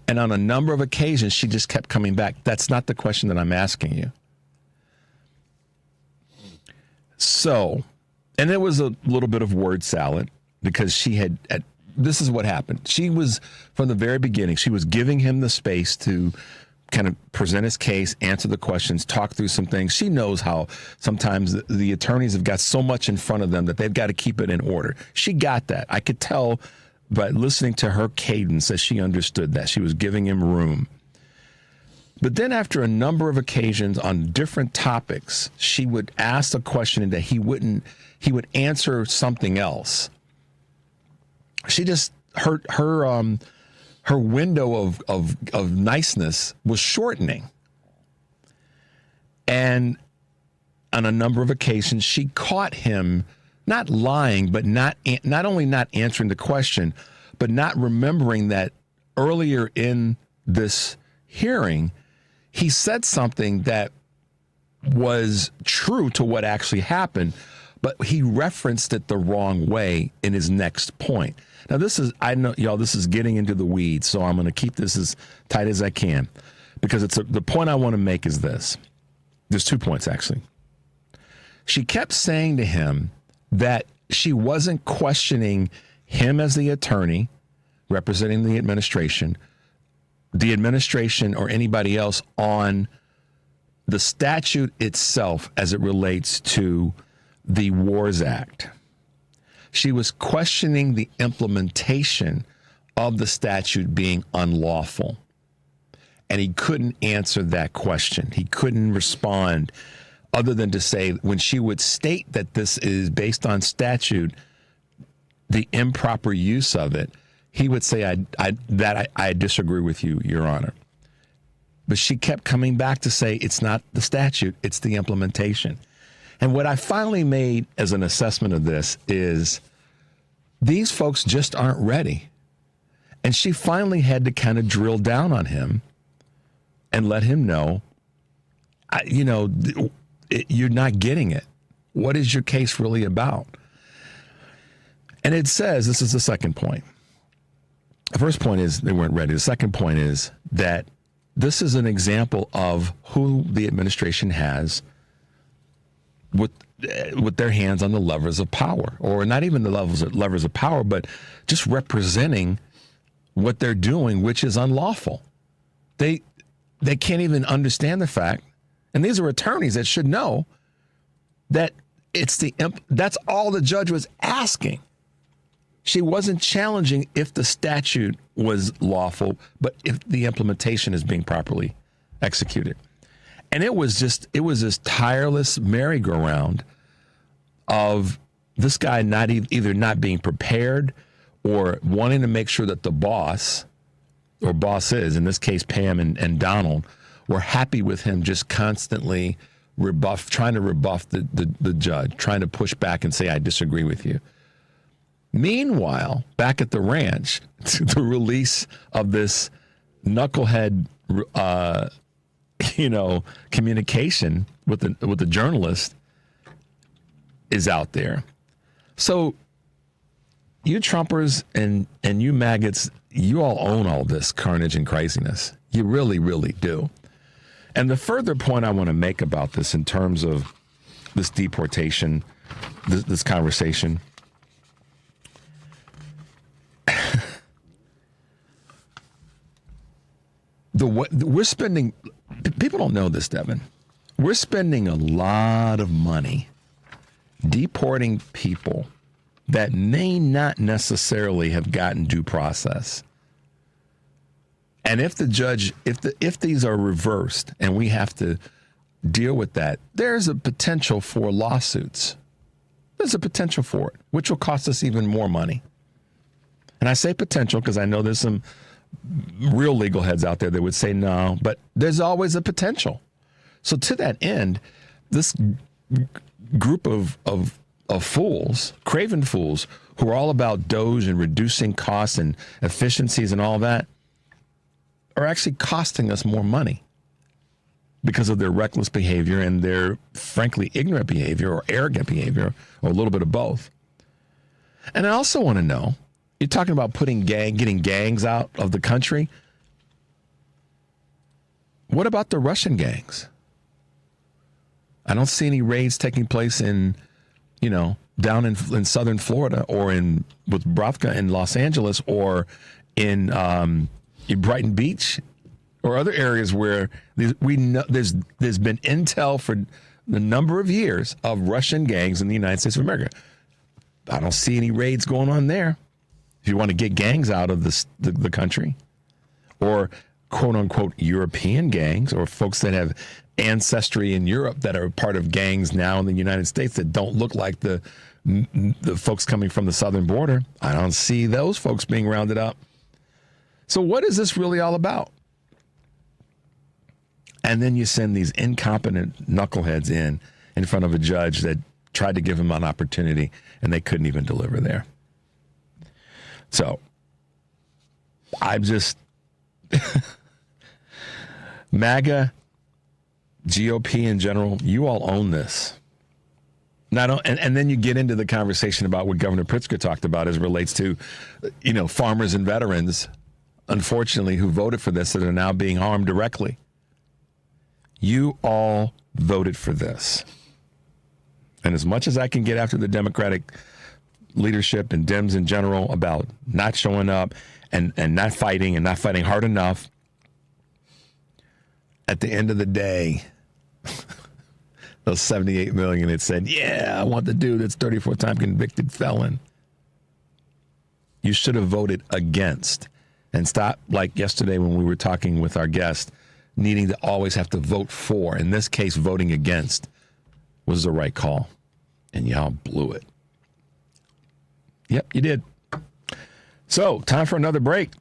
And on a number of occasions, she just kept coming back. That's not the question that I'm asking you. So, and there was a little bit of word salad because she had this is what happened. She was, from the very beginning, she was giving him the space to kind of present his case, answer the questions, talk through some things. She knows how sometimes the attorneys have got so much in front of them that they've got to keep it in order. She got that. I could tell by listening to her cadence that she understood that. She was giving him room. But then after a number of occasions on different topics, she would ask a question that he would answer something else. She just, her window of niceness was shortening. And on a number of occasions, she caught him not lying, but not only not answering the question, but not remembering that earlier in this hearing, he said something that was true to what actually happened, but he referenced it the wrong way in his next point. Now, I know, y'all, this is getting into the weeds, so I'm going to keep this as tight as I can, because the point I want to make is this. There's 2 points, actually. She kept saying to him that she wasn't questioning him as the attorney representing the administration or anybody else on the statute itself as it relates to the Wars Act. She was questioning the implementation of the statute being unlawful. And he couldn't answer that question. He couldn't respond other than to say, when she would state that this is based on statute, the improper use of it, he would say, I disagree with you, Your Honor. But she kept coming back to say, it's not the statute, it's the implementation. And what I finally made as an assessment of this is these folks just aren't ready. And she finally had to kind of drill down on him and let him know, you're not getting it. What is your case really about? And it says, this is the second point. The first point is they weren't ready. The second point is that this is an example of who the administration has with their hands on the levers of power, or not even the levers of power, but just representing what they're doing, which is unlawful. They can't even understand the fact, and these are attorneys that should know that that's all the judge was asking. She wasn't challenging if the statute was lawful, but if the implementation is being properly executed. And it was this tireless merry-go-round of this guy either not being prepared or wanting to make sure that the boss, or bosses, in this case Pam and Donald, were happy with him just constantly trying to rebuff the judge, trying to push back and say, I disagree with you. Meanwhile, back at the ranch, the release of this knucklehead, communication with the journalist is out there. So you Trumpers and you maggots, you all own all this carnage and craziness. You really, really do. And the further point I want to make about this in terms of this deportation, this conversation, we're spending, people don't know this, Devin, we're spending a lot of money deporting people that may not necessarily have gotten due process. And if the judge, if these are reversed and we have to deal with that, there's a potential for lawsuits. There's a potential for it, which will cost us even more money. And I say potential because I know there's some real legal heads out there that would say no, but there's always a potential. So to that end, this group of fools, craven fools, who are all about DOGE and reducing costs and efficiencies and all that, are actually costing us more money because of their reckless behavior and their, frankly, ignorant behavior or arrogant behavior, or a little bit of both. And I also want to know, you're talking about getting gangs out of the country. What about the Russian gangs? I don't see any raids taking place in, down in southern Florida or with Bravka in Los Angeles or in Brighton Beach or other areas where we know there's been intel for the number of years of Russian gangs in the United States of America. I don't see any raids going on there. If you want to get gangs out of the country, or quote unquote European gangs, or folks that have ancestry in Europe that are part of gangs now in the United States that don't look like the folks coming from the southern border, I don't see those folks being rounded up. So what is this really all about? And then you send these incompetent knuckleheads in front of a judge that tried to give them an opportunity and they couldn't even deliver there. So I'm just MAGA, GOP in general, you all own this. And then you get into the conversation about what Governor Pritzker talked about as it relates to, farmers and veterans, unfortunately, who voted for this that are now being harmed directly. You all voted for this. And as much as I can get after the Democratic leadership and Dems in general about not showing up and not fighting hard enough, at the end of the day, those 78 million, it said, yeah, I want the dude that's 34-time convicted felon. You should have voted against and stop, like yesterday when we were talking with our guest, needing to always have to vote for. In this case, voting against was the right call. And y'all blew it. Yep, you did. So, time for another break.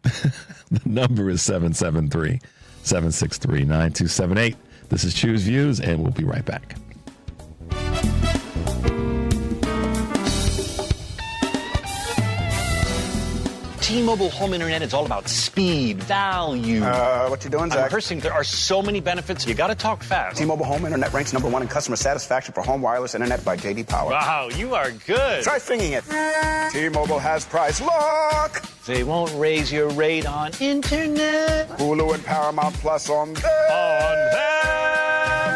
The number is 773-763-9278. This is Choose Views, and we'll be right back.
T-Mobile home internet is all about speed, value.
What you doing, Zach?
I'm rehearsing. There are so many benefits. You got to talk fast.
T-Mobile home internet ranks #1 in customer satisfaction for home wireless internet by J.D. Power.
Wow, you are good.
Try singing it. T-Mobile has price lock.
They won't raise your rate on internet.
Hulu and Paramount Plus on them.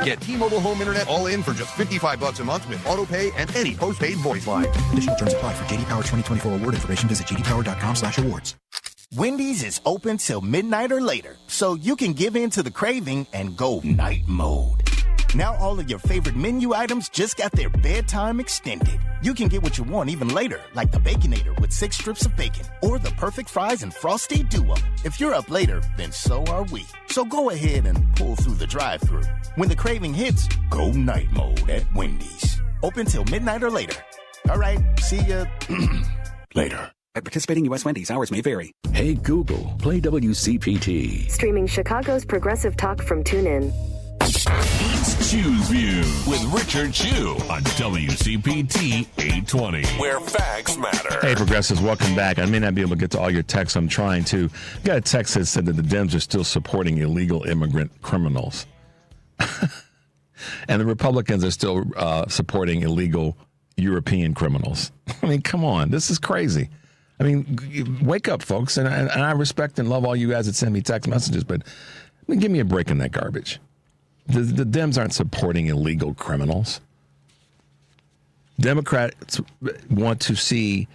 Get T-Mobile home internet all in for just $55 a month with auto pay and any postpaid voice line.
Additional terms apply. For J.D. Power 2024 award information, visit jdpower.com/awards.
Wendy's is open till midnight or later, so you can give in to the craving and go night mode. Now all of your favorite menu items just got their bedtime extended. You can get what you want even later, like the Baconator with 6 strips of bacon, or the perfect fries and Frosty Duo. If you're up later, then so are we. So go ahead and pull through the drive-thru. When the craving hits, go night mode at Wendy's. Open till midnight or later. All right, see ya later.
At participating U.S. Wendy's, hours may vary.
Hey Google, play WCPT.
Streaming Chicago's progressive talk from TuneIn.
It's Choose View with Richard Chew on WCPT 820, where facts matter.
Hey, progressives, welcome back. I may not be able to get to all your texts. I'm trying to. Got a text that said that the Dems are still supporting illegal immigrant criminals. And the Republicans are still supporting illegal European criminals. I mean, come on. This is crazy. I mean, wake up, folks. And I respect and love all you guys that send me text messages, but give me a break in that garbage. The Dems aren't supporting illegal criminals. Democrats want to see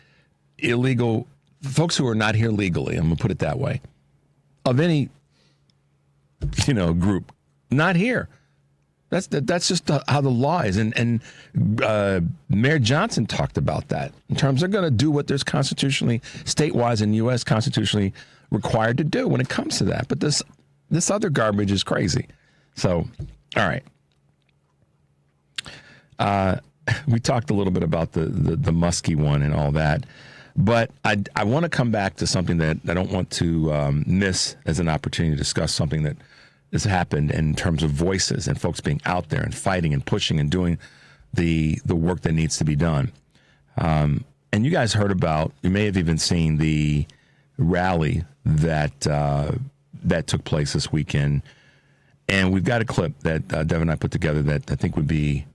illegal folks who are not here legally, I'm going to put it that way, of any, group, not here. That's just how the law is. And Mayor Johnson talked about that in terms they're going to do what there's constitutionally, state-wise and U.S. constitutionally required to do when it comes to that. But this other garbage is crazy. So, all right. We talked a little bit about the Muskie one and all that. But I want to come back to something that I don't want to miss as an opportunity to discuss something that has happened in terms of voices and folks being out there and fighting and pushing and doing the work that needs to be done. And you guys heard about, you may have even seen the rally that took place this weekend. And we've got a clip that Devin and I put together that I think would be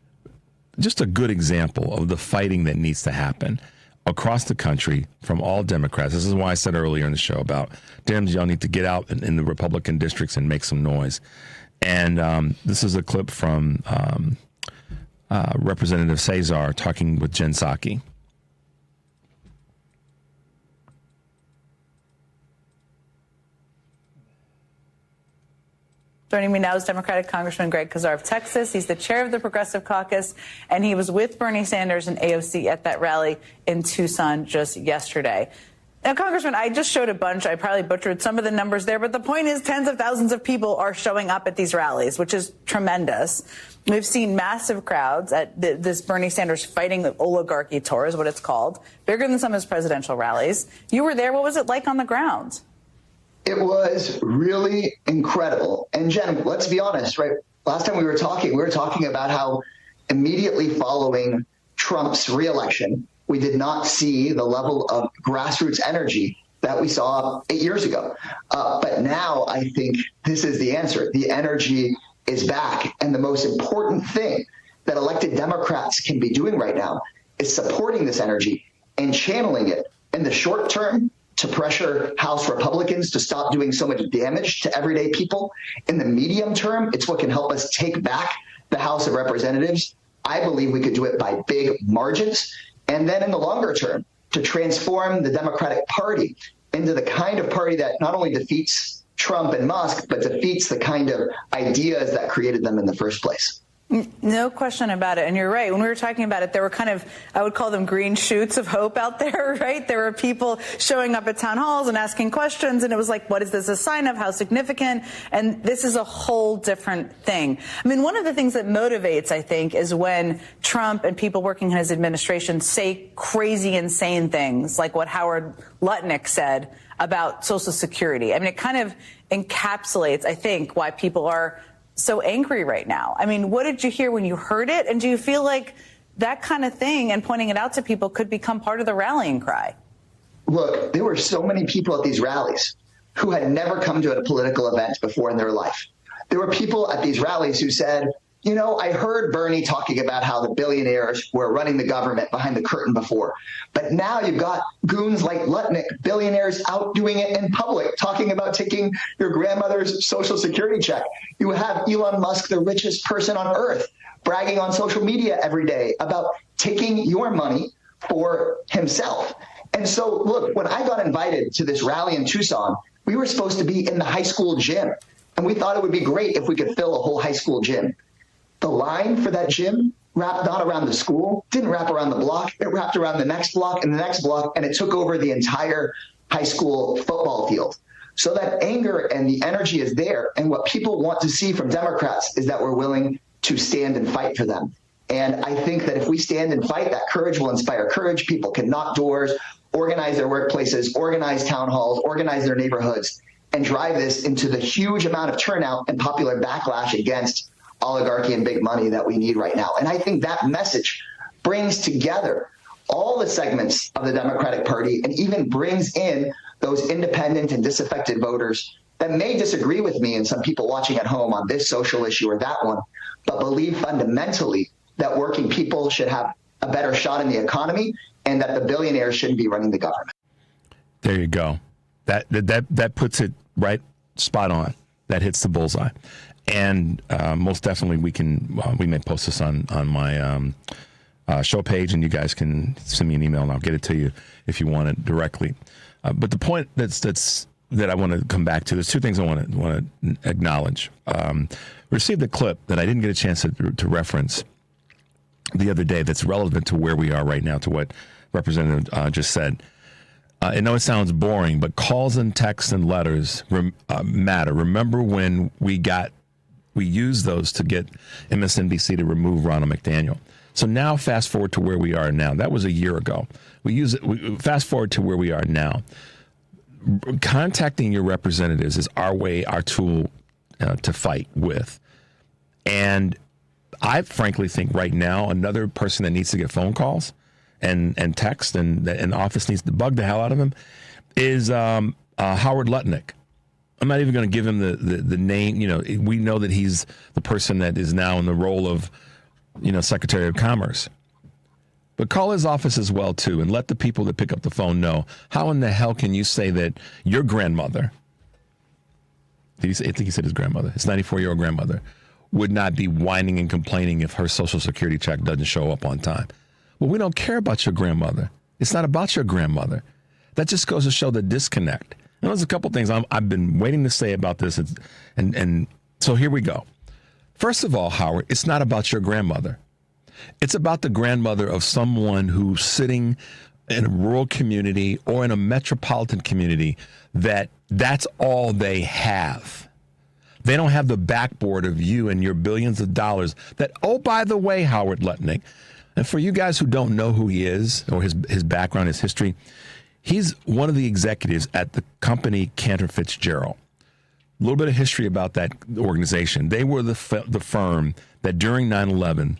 just a good example of the fighting that needs to happen across the country from all Democrats. This is why I said earlier in the show about Dems, y'all need to get out in the Republican districts and make some noise. And this is a clip from Representative Cesar talking with Jen Psaki.
Joining me now is Democratic Congressman Greg Casar of Texas. He's the chair of the Progressive Caucus, and he was with Bernie Sanders and AOC at that rally in Tucson just yesterday. Now, Congressman, I just showed a bunch. I probably butchered some of the numbers there, but the point is tens of thousands of people are showing up at these rallies, which is tremendous. We've seen massive crowds at this Bernie Sanders Fighting the Oligarchy Tour is what it's called, bigger than some of his presidential rallies. You were there. What was it like on the ground?
It was really incredible. And Jen, let's be honest, right? Last time we were talking about how immediately following Trump's reelection, we did not see the level of grassroots energy that we saw 8 years ago. But now I think this is the answer. The energy is back. And the most important thing that elected Democrats can be doing right now is supporting this energy and channeling it in the short term to pressure House Republicans to stop doing so much damage to everyday people. In the medium term, it's what can help us take back the House of Representatives. I believe we could do it by big margins. And then in the longer term, to transform the Democratic Party into the kind of party that not only defeats Trump and Musk, but defeats the kind of ideas that created them in the first place.
No question about it. And you're right. When we were talking about it, there were kind of, I would call them green shoots of hope out there, right? There were people showing up at town halls and asking questions. And it was like, what is this a sign of? How significant? And this is a whole different thing. I mean, one of the things that motivates, I think, is when Trump and people working in his administration say crazy, insane things like what Howard Lutnick said about Social Security. I mean, it kind of encapsulates, I think, why people are so angry right now. I mean, what did you hear when you heard it? And do you feel like that kind of thing and pointing it out to people could become part of the rallying cry?
Look, there were so many people at these rallies who had never come to a political event before in their life. There were people at these rallies who said, you know, I heard Bernie talking about how the billionaires were running the government behind the curtain before. But now you've got goons like Lutnick, billionaires out doing it in public, talking about taking your grandmother's Social Security check. You have Elon Musk, the richest person on earth, bragging on social media every day about taking your money for himself. And so, look, when I got invited to this rally in Tucson, we were supposed to be in the high school gym. And we thought it would be great if we could fill a whole high school gym. The line for that gym wrapped not around the school, didn't wrap around the block. It wrapped around the next block and the next block, and it took over the entire high school football field. So that anger and the energy is there. And what people want to see from Democrats is that we're willing to stand and fight for them. And I think that if we stand and fight, that courage will inspire courage. People can knock doors, organize their workplaces, organize town halls, organize their neighborhoods, and drive this into the huge amount of turnout and popular backlash against oligarchy and big money that we need right now. And I think that message brings together all the segments of the Democratic Party and even brings in those independent and disaffected voters that may disagree with me and some people watching at home on this social issue or that one, but believe fundamentally that working people should have a better shot in the economy and that the billionaires shouldn't be running the government.
There you go. That puts it right spot on. That hits the bullseye. And most definitely we may post this on my show page, and you guys can send me an email and I'll get it to you if you want it directly. But the point that I want to come back to, there's two things I want to acknowledge. Received a clip that I didn't get a chance to reference the other day that's relevant to where we are right now, to what Representative just said. I know it sounds boring, but calls and texts and letters matter. Remember when we used those to get MSNBC to remove Ronald McDaniel. So now fast forward to where we are now. That was a year ago. Fast forward to where we are now. Contacting your representatives is our way, our tool to fight with. And I frankly think right now another person that needs to get phone calls and text and the office needs to bug the hell out of him is Howard Lutnick. I'm not even going to give him the name. You know, we know that he's the person that is now in the role of, Secretary of Commerce. But call his office as well, too, and let the people that pick up the phone know, how in the hell can you say that your grandmother, I think he said his grandmother, his 94-year-old grandmother, would not be whining and complaining if her Social Security check doesn't show up on time. Well, we don't care about your grandmother. It's not about your grandmother. That just goes to show the disconnect. And there's a couple things I've been waiting to say about this, and so here we go. First of all, Howard, it's not about your grandmother. It's about the grandmother of someone who's sitting in a rural community or in a metropolitan community that's all they have. They don't have the backboard of you and your billions of dollars that, oh, by the way, Howard Lutnick, and for you guys who don't know who he is or his background, his history, he's one of the executives at the company Cantor Fitzgerald. A little bit of history about that organization. They were the firm that during 9/11,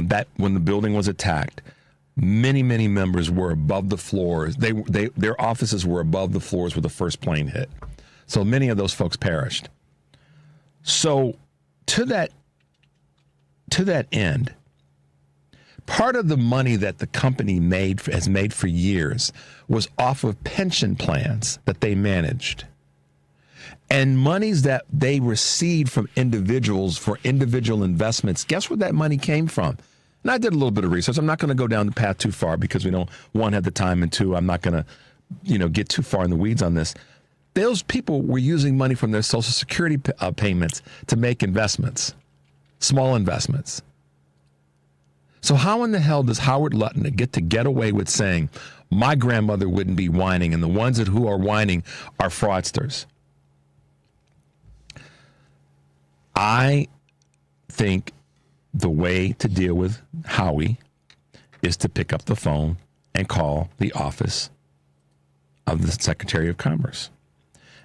that when the building was attacked, Many, many members were above the floors. Their offices were above the floors where the first plane hit. So many of those folks perished. So to that end, part of the money that the company has made for years was off of pension plans that they managed. And monies that they received from individuals for individual investments. Guess where that money came from? And I did a little bit of research. I'm not going to go down the path too far because we don't, one, have the time, and two, I'm not going to, get too far in the weeds on this. Those people were using money from their Social Security payments to make investments, small investments. So how in the hell does Howard Lutnick get away with saying, my grandmother wouldn't be whining, and the ones who are whining are fraudsters? I think the way to deal with Howie is to pick up the phone and call the office of the Secretary of Commerce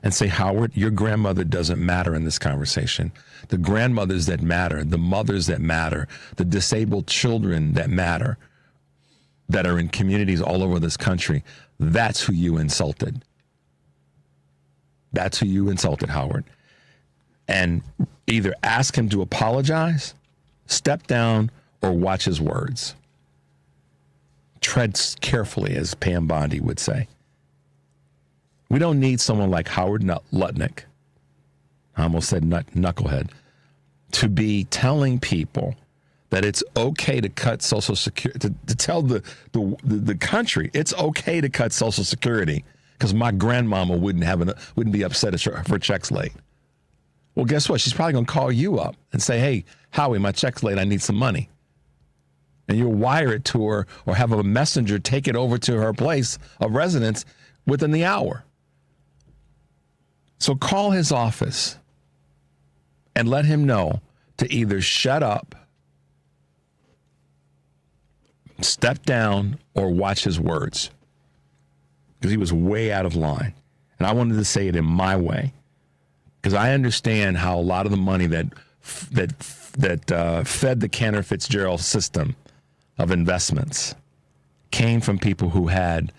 and say, Howard, your grandmother doesn't matter in this conversation. The grandmothers that matter, the mothers that matter, the disabled children that matter, that are in communities all over this country, that's who you insulted. That's who you insulted, Howard. And either ask him to apologize, step down, or watch his words. Tread carefully, as Pam Bondi would say. We don't need someone like Howard Lutnick, I almost said knucklehead, to be telling people that it's okay to cut Social Security, to tell the country it's okay to cut Social Security because my grandmama wouldn't be upset if her check's late. Well, guess what? She's probably going to call you up and say, hey, Howie, my check's late. I need some money. And you'll wire it to her or have a messenger take it over to her place of residence within the hour. So call his office and let him know to either shut up, step down, or watch his words. Because he was way out of line. And I wanted to say it in my way. Because I understand how a lot of the money that fed the Cantor Fitzgerald system of investments came from people who had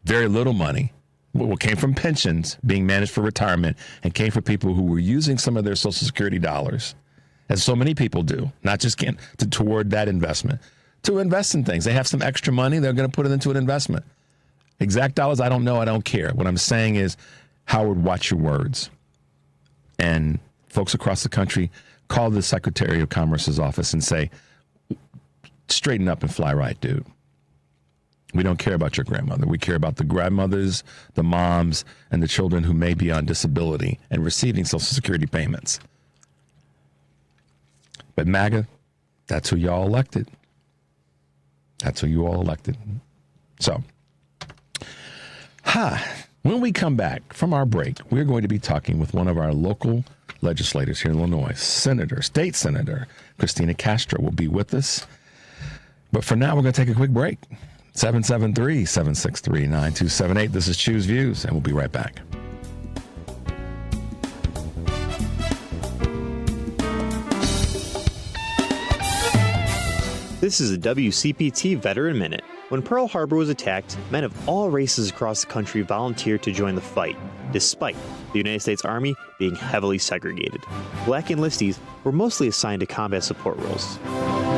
very little money. Well, came from pensions being managed for retirement, and came from people who were using some of their Social Security dollars, as so many people do, not just toward that investment, to invest in things. They have some extra money, they're going to put it into an investment. Exact dollars, I don't know, I don't care. What I'm saying is, Howard, watch your words. And folks across the country, call the Secretary of Commerce's office and say, straighten up and fly right, dude. We don't care about your grandmother. We care about the grandmothers, the moms, and the children who may be on disability and receiving Social Security payments. But MAGA, that's who y'all elected. That's who you all elected. So, when we come back from our break, we're going to be talking with one of our local legislators here in Illinois, State Senator Cristina Castro will be with us. But for now, we're going to take a quick break. 773-763-9278. This is Choose Views, and we'll be right back.
This is a WCPT Veteran Minute. When Pearl Harbor was attacked, men of all races across the country volunteered to join the fight, despite the United States Army being heavily segregated. Black enlistees were mostly assigned to combat support roles.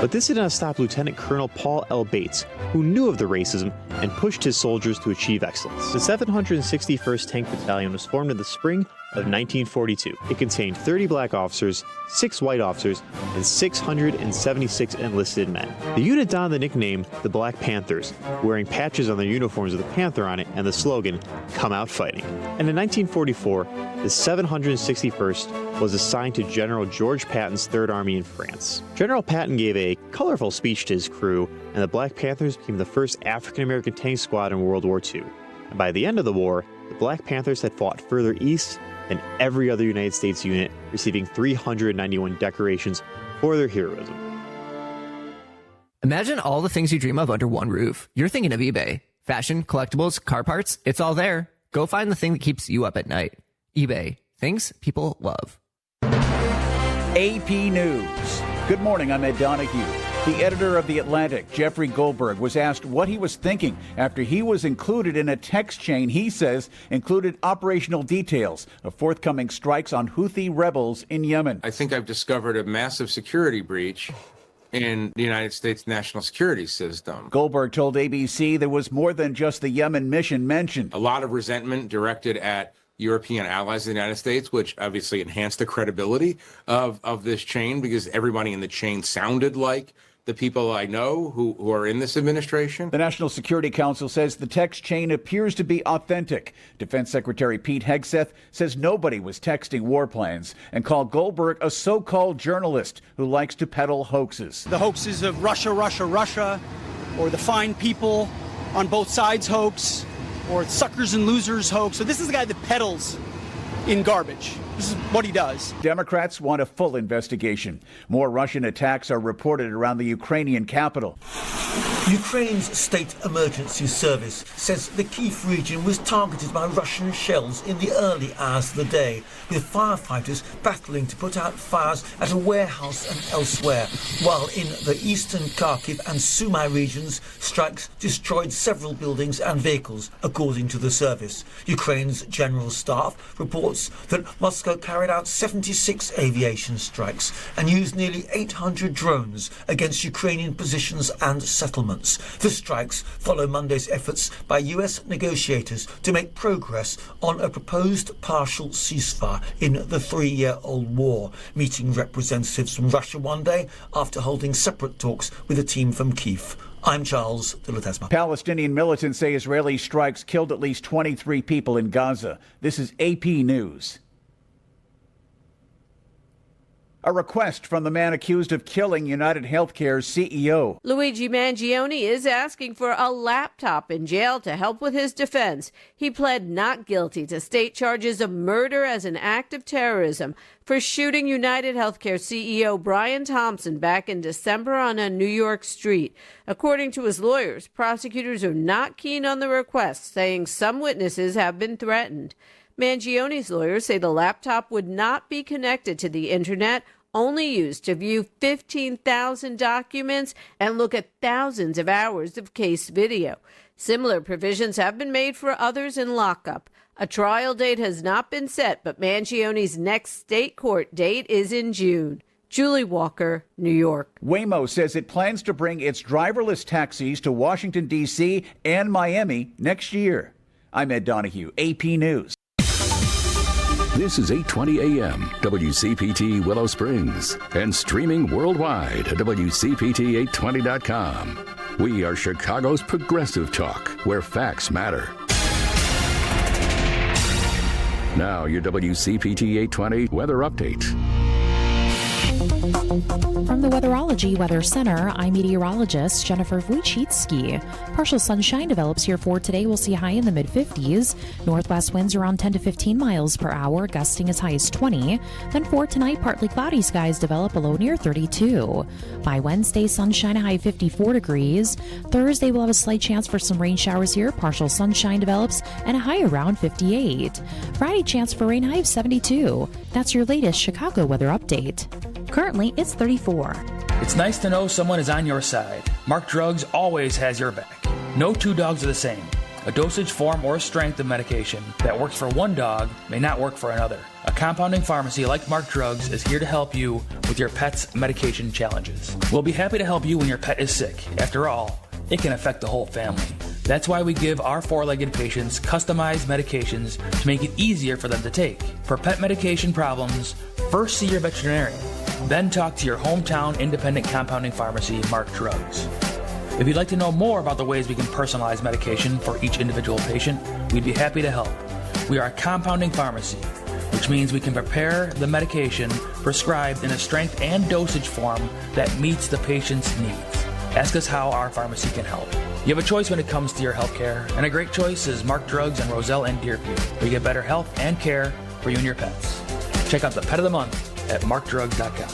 But this did not stop Lieutenant Colonel Paul L. Bates, who knew of the racism and pushed his soldiers to achieve excellence. The 761st Tank Battalion was formed in the spring of 1942. It contained 30 black officers, 6 white officers, and 676 enlisted men. The unit donned the nickname the Black Panthers, wearing patches on their uniforms with a panther on it and the slogan, "Come Out Fighting." And in 1944, the 761st was assigned to General George Patton's Third Army in France. General Patton gave a colorful speech to his crew, and the Black Panthers became the first African-American tank squad in World War II. And by the end of the war, the Black Panthers had fought further east than every other United States unit, receiving 391 decorations for their heroism.
Imagine all the things you dream of under one roof. You're thinking of eBay. Fashion, collectibles, car parts, it's all there. Go find the thing that keeps you up at night. eBay. Things people love.
AP News. Good morning, I'm Ed Donahue. The editor of The Atlantic, Jeffrey Goldberg, was asked what he was thinking after he was included in a text chain he says included operational details of forthcoming strikes on Houthi rebels in Yemen.
I think I've discovered a massive security breach in the United States national security system.
Goldberg told ABC there was more than just the Yemen mission mentioned.
A lot of resentment directed at European allies of the United States, which obviously enhanced the credibility of this chain because everybody in the chain sounded like the people I know who are in this administration.
The National Security Council says the text chain appears to be authentic. Defense Secretary Pete Hegseth says nobody was texting war plans and called Goldberg a so-called journalist who likes to peddle hoaxes.
The hoaxes of Russia, or the fine people on both sides hoax, or suckers and losers hoax. So this is the guy that peddles in garbage. This is what he does.
Democrats want a full investigation. More Russian attacks are reported around the Ukrainian capital.
Ukraine's State Emergency Service says the Kyiv region was targeted by Russian shells in the early hours of the day, with firefighters battling to put out fires at a warehouse and elsewhere, while in the eastern Kharkiv and Sumy regions, strikes destroyed several buildings and vehicles, according to the service. Ukraine's General Staff reports that Moscow carried out 76 aviation strikes and used nearly 800 drones against Ukrainian positions and settlements. The strikes follow Monday's efforts by US negotiators to make progress on a proposed partial ceasefire in the 3-year-old war, meeting representatives from Russia one day after holding separate talks with a team from Kyiv. I'm Charles de Ledesma.
Palestinian militants say Israeli strikes killed at least 23 people in Gaza. This is AP News. A request from the man accused of killing United Healthcare's CEO.
Luigi Mangione is asking for a laptop in jail to help with his defense. He pled not guilty to state charges of murder as an act of terrorism for shooting United Healthcare CEO Brian Thompson back in December on a New York street. According to his lawyers, prosecutors are not keen on the request, saying some witnesses have been threatened. Mangione's lawyers say the laptop would not be connected to the internet, only used to view 15,000 documents and look at thousands of hours of case video. Similar provisions have been made for others in lockup. A trial date has not been set, but Mangione's next state court date is in June. Julie Walker, New York.
Waymo says it plans to bring its driverless taxis to Washington, D.C. and Miami next year. I'm Ed Donahue, AP News.
This is 820 AM, WCPT Willow Springs, and streaming worldwide at WCPT820.com. We are Chicago's progressive talk, where facts matter. Now, your WCPT 820 weather update.
From the Weatherology Weather Center, I'm meteorologist Jennifer Wojcicki. Partial sunshine develops here for today. We'll see high in the mid-50s. Northwest winds around 10 to 15 miles per hour, gusting as high as 20. Then for tonight, partly cloudy skies develop, a low near 32. By Wednesday, sunshine, a high 54 degrees. Thursday, we'll have a slight chance for some rain showers here. Partial sunshine develops, and a high around 58. Friday, chance for rain, high of 72. That's your latest Chicago weather update. Currently, it's 34.
It's nice to know someone is on your side. Mark Drugs always has your back. No two dogs are the same. A dosage form or strength of medication that works for one dog may not work for another. A compounding pharmacy like Mark Drugs is here to help you with your pet's medication challenges. We'll be happy to help you when your pet is sick. After all, it can affect the whole family. That's why we give our four-legged patients customized medications to make it easier for them to take. For pet medication problems, first see your veterinarian. Then talk to your hometown independent compounding pharmacy, Mark Drugs. If you'd like to know more about the ways we can personalize medication for each individual patient, we'd be happy to help. We are a compounding pharmacy, which means we can prepare the medication prescribed in a strength and dosage form that meets the patient's needs. Ask us how our pharmacy can help. You have a choice when it comes to your health care, and a great choice is Mark Drugs and Roselle and Deerfield, where you get better health and care for you and your pets. Check out the Pet of the Month at markdrugs.com.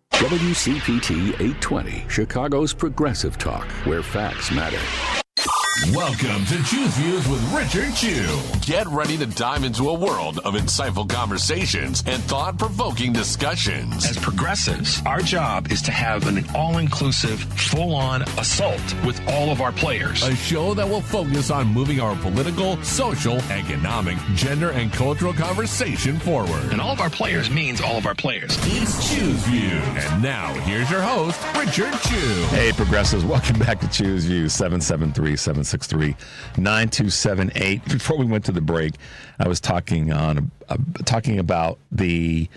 WCPT 820, Chicago's progressive talk, where facts matter.
Welcome to Choose Views with Richard Chew. Get ready to dive into a world of insightful conversations and thought-provoking discussions.
As progressives, our job is to have an all-inclusive, full-on assault with all of our players.
A show that will focus on moving our political, social, economic, gender, and cultural conversation forward.
And all of our players means all of our players.
It's Choose Views. And now, here's your host, Richard Chew.
Hey, progressives, welcome back to Choose Views, 773-763-9278. Before we went to the break, I was talking about the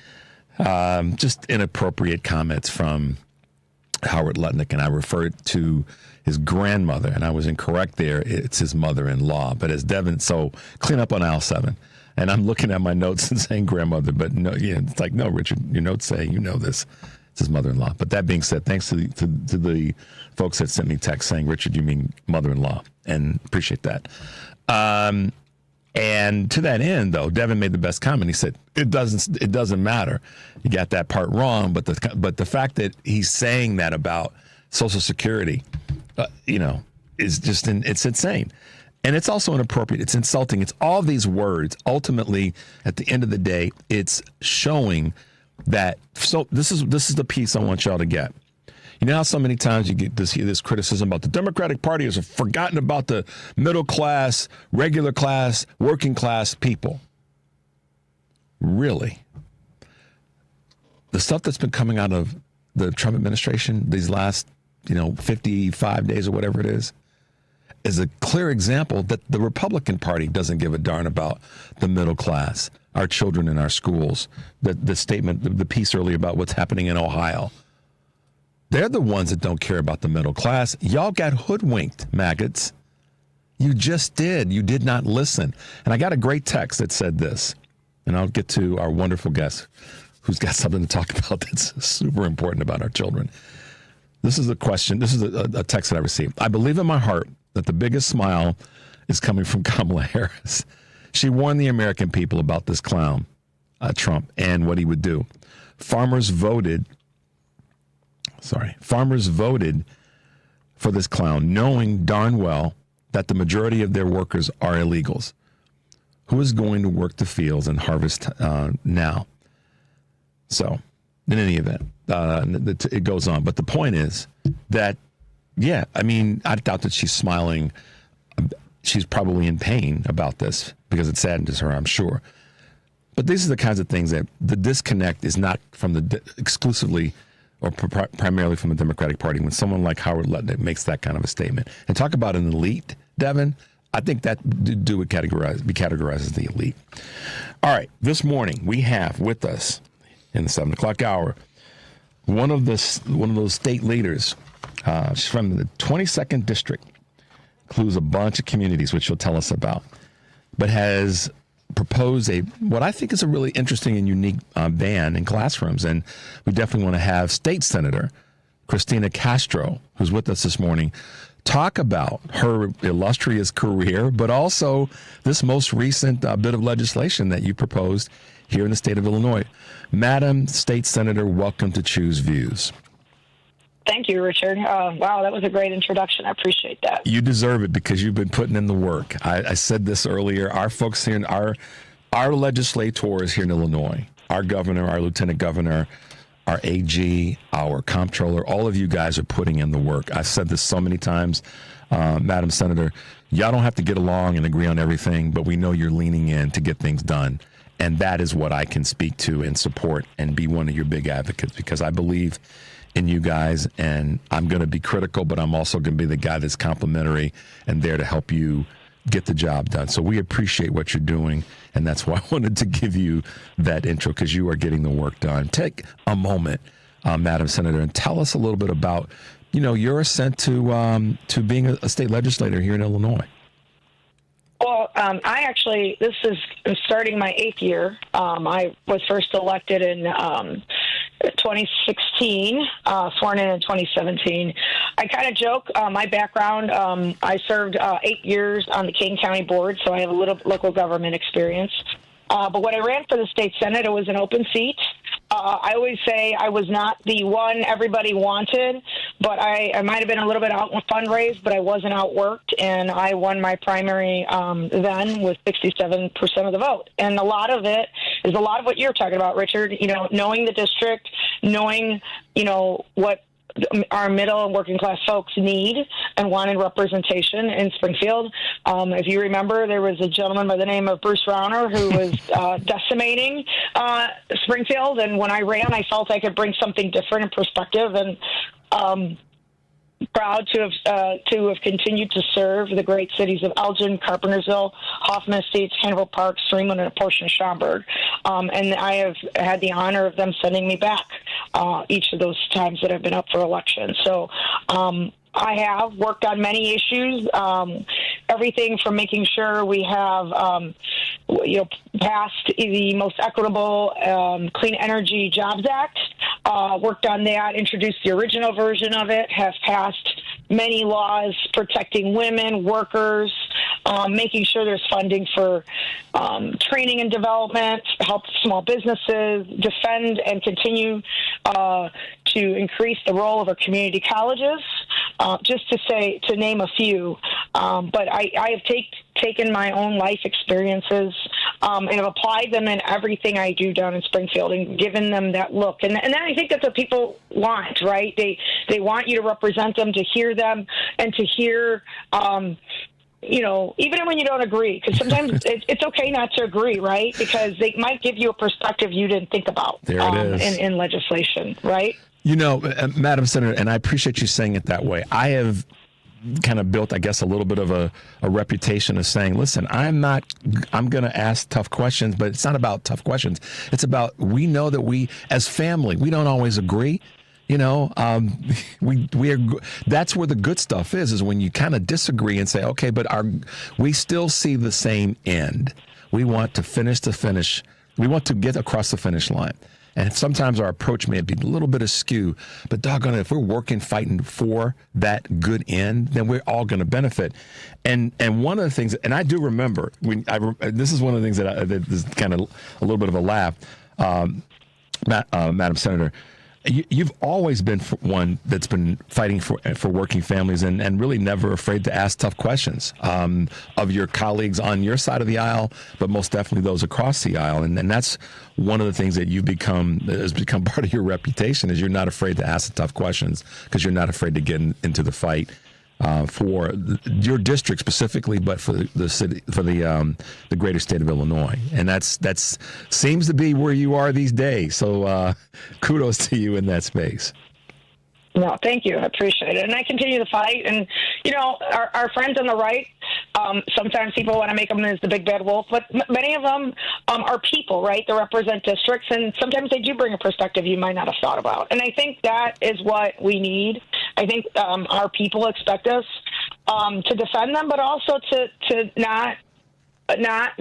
just inappropriate comments from Howard Lutnick, and I referred to his grandmother, and I was incorrect there. It's his mother-in-law. But as Devin, so clean up on aisle 7. And I'm looking at my notes and saying grandmother, but no, it's like, no, Richard, your notes say this. It's his mother-in-law. But that being said, thanks to the folks that sent me text saying, Richard, you mean mother-in-law, and appreciate that. And to that end, though, Devin made the best comment. He said, it doesn't matter. You got that part wrong, but the fact that he's saying that about Social Security, is just it's insane. And it's also inappropriate. It's insulting. It's all these words. Ultimately, at the end of the day, it's showing that. So this is the piece I want y'all to get. You know how so many times you get this criticism about the Democratic Party has forgotten about the middle class, regular class, working class people. Really? The stuff that's been coming out of the Trump administration these last, 55 days or whatever it is a clear example that the Republican Party doesn't give a darn about the middle class, our children in our schools. The statement, the piece earlier about what's happening in Ohio. They're the ones that don't care about the middle class. Y'all got hoodwinked, maggots. You just did. You did not listen. And I got a great text that said this, and I'll get to our wonderful guest who's got something to talk about that's super important about our children. This is a question. This is a text that I received. I believe in my heart that the biggest smile is coming from Kamala Harris. She warned the American people about this clown, Trump, and what he would do. Farmers voted for this clown, knowing darn well that the majority of their workers are illegals. Who is going to work the fields and harvest now? So, in any event, it goes on. But the point is that, I doubt that she's smiling. She's probably in pain about this because it saddens her, I'm sure. But these are the kinds of things that the disconnect is not from exclusively or primarily from the Democratic Party. When someone like Howard Lutnick makes that kind of a statement, and talk about an elite, Devin, I think that would be categorized as the elite. All right, this morning we have with us in the 7 o'clock hour one of those state leaders. She's from the 22nd district, includes a bunch of communities, which she'll tell us about, but has proposed what I think is a really interesting and unique ban in classrooms. And we definitely want to have State Senator Cristina Castro, who's with us this morning, talk about her illustrious career, but also this most recent bit of legislation that you proposed here in the state of Illinois. Madam State Senator, welcome to Choose Views.
Thank you, Richard. Wow, that was a great introduction. I appreciate that.
You deserve it because you've been putting in the work. I said this earlier. Our folks here, our legislators here in Illinois, our governor, our lieutenant governor, our AG, our comptroller, all of you guys are putting in the work. I've said this so many times, Madam Senator. Y'all don't have to get along and agree on everything, but we know you're leaning in to get things done. And that is what I can speak to and support and be one of your big advocates, because I believe in you guys, and I'm going to be critical, but I'm also going to be the guy that's complimentary and there to help you get the job done. So we appreciate what you're doing, and that's why I wanted to give you that intro, because you are getting the work done. Take a moment, Madam Senator, and tell us a little bit about, your ascent to being a state legislator here in Illinois.
Well, this is starting my 8th year. I was first elected in 2016, sworn in 2017. I kind of joke, my background, I served 8 years on the Kane County Board, so I have a little local government experience. But when I ran for the state Senate, it was an open seat. I always say I was not the one everybody wanted, but I might have been a little bit out with fundraise, but I wasn't outworked, and I won my primary then with 67% of the vote. And a lot of it is a lot of what you're talking about, Richard. Knowing the district, knowing what our middle and working class folks need and wanted representation in Springfield. If you remember, there was a gentleman by the name of Bruce Rauner who was decimating Springfield, and when I ran, I felt I could bring something different in perspective, and proud to have continued to serve the great cities of Elgin, Carpentersville, Hoffman Estates, Hannibal Park, Streamland, and a portion of Schaumburg. And I have had the honor of them sending me back each of those times that I've been up for election. So I have worked on many issues, everything from making sure we have passed the most equitable Clean Energy Jobs Act, worked on that, introduced the original version of it, have passed many laws protecting women, workers, making sure there's funding for training and development, help small businesses, defend and continue to increase the role of our community colleges, just to name a few. But I have taken my own life experiences and have applied them in everything I do down in Springfield and given them that look. And I think that's what people want, right? They want you to represent them, to hear them, and to hear even when you don't agree, because sometimes it's okay not to agree, right? Because they might give you a perspective you didn't think about
there it is.
In legislation, right?
Madam Senator, and I appreciate you saying it that way. I have kind of built, I guess, a little bit of a reputation of saying, listen, I'm going to ask tough questions, but it's not about tough questions. It's about, we know that we, as family, we don't always agree. We are. That's where the good stuff is when you kind of disagree and say, okay, but we still see the same end. We want to finish the finish. We want to get across the finish line. And sometimes our approach may be a little bit askew, but doggone it, if we're fighting for that good end, then we're all going to benefit. And one of the things, and I do remember, this is one of the things that is kind of a little bit of a laugh, Madam Senator. You've always been one that's been fighting for working families and really never afraid to ask tough questions of your colleagues on your side of the aisle, but most definitely those across the aisle. And that's one of the things that has become part of your reputation, is you're not afraid to ask the tough questions because you're not afraid to get into the fight for your district specifically, but for the city, for the greater state of Illinois, and that's seems to be where you are these days. So kudos to you in that space.
No, thank you. I appreciate it. And I continue to fight. And, our friends on the right, sometimes people want to make them as the big bad wolf, but many of them are people, right? They represent districts, and sometimes they do bring a perspective you might not have thought about. And I think that is what we need. I think our people expect us to defend them, but also to not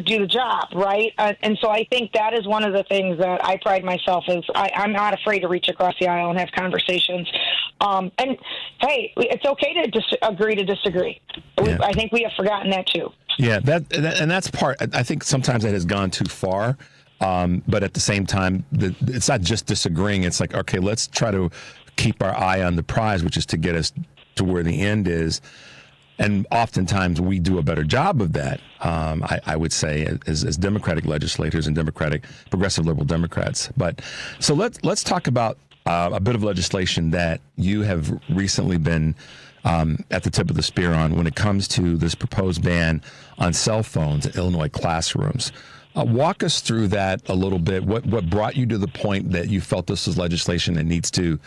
do the job, right? And so I think that is one of the things that I pride myself is I'm not afraid to reach across the aisle and have conversations. And hey, it's okay to agree to disagree. Yeah. I think we have forgotten that too.
Yeah, and that's part. I think sometimes that has gone too far. But at the same time, it's not just disagreeing. It's like, okay, let's try to keep our eye on the prize, which is to get us to where the end is. And oftentimes we do a better job of that, I would say, as Democratic legislators and progressive liberal Democrats. But so let's talk about a bit of legislation that you have recently been at the tip of the spear on when it comes to this proposed ban on cell phones in Illinois classrooms. Walk us through that a little bit. What brought you to the point that you felt this was legislation that needs to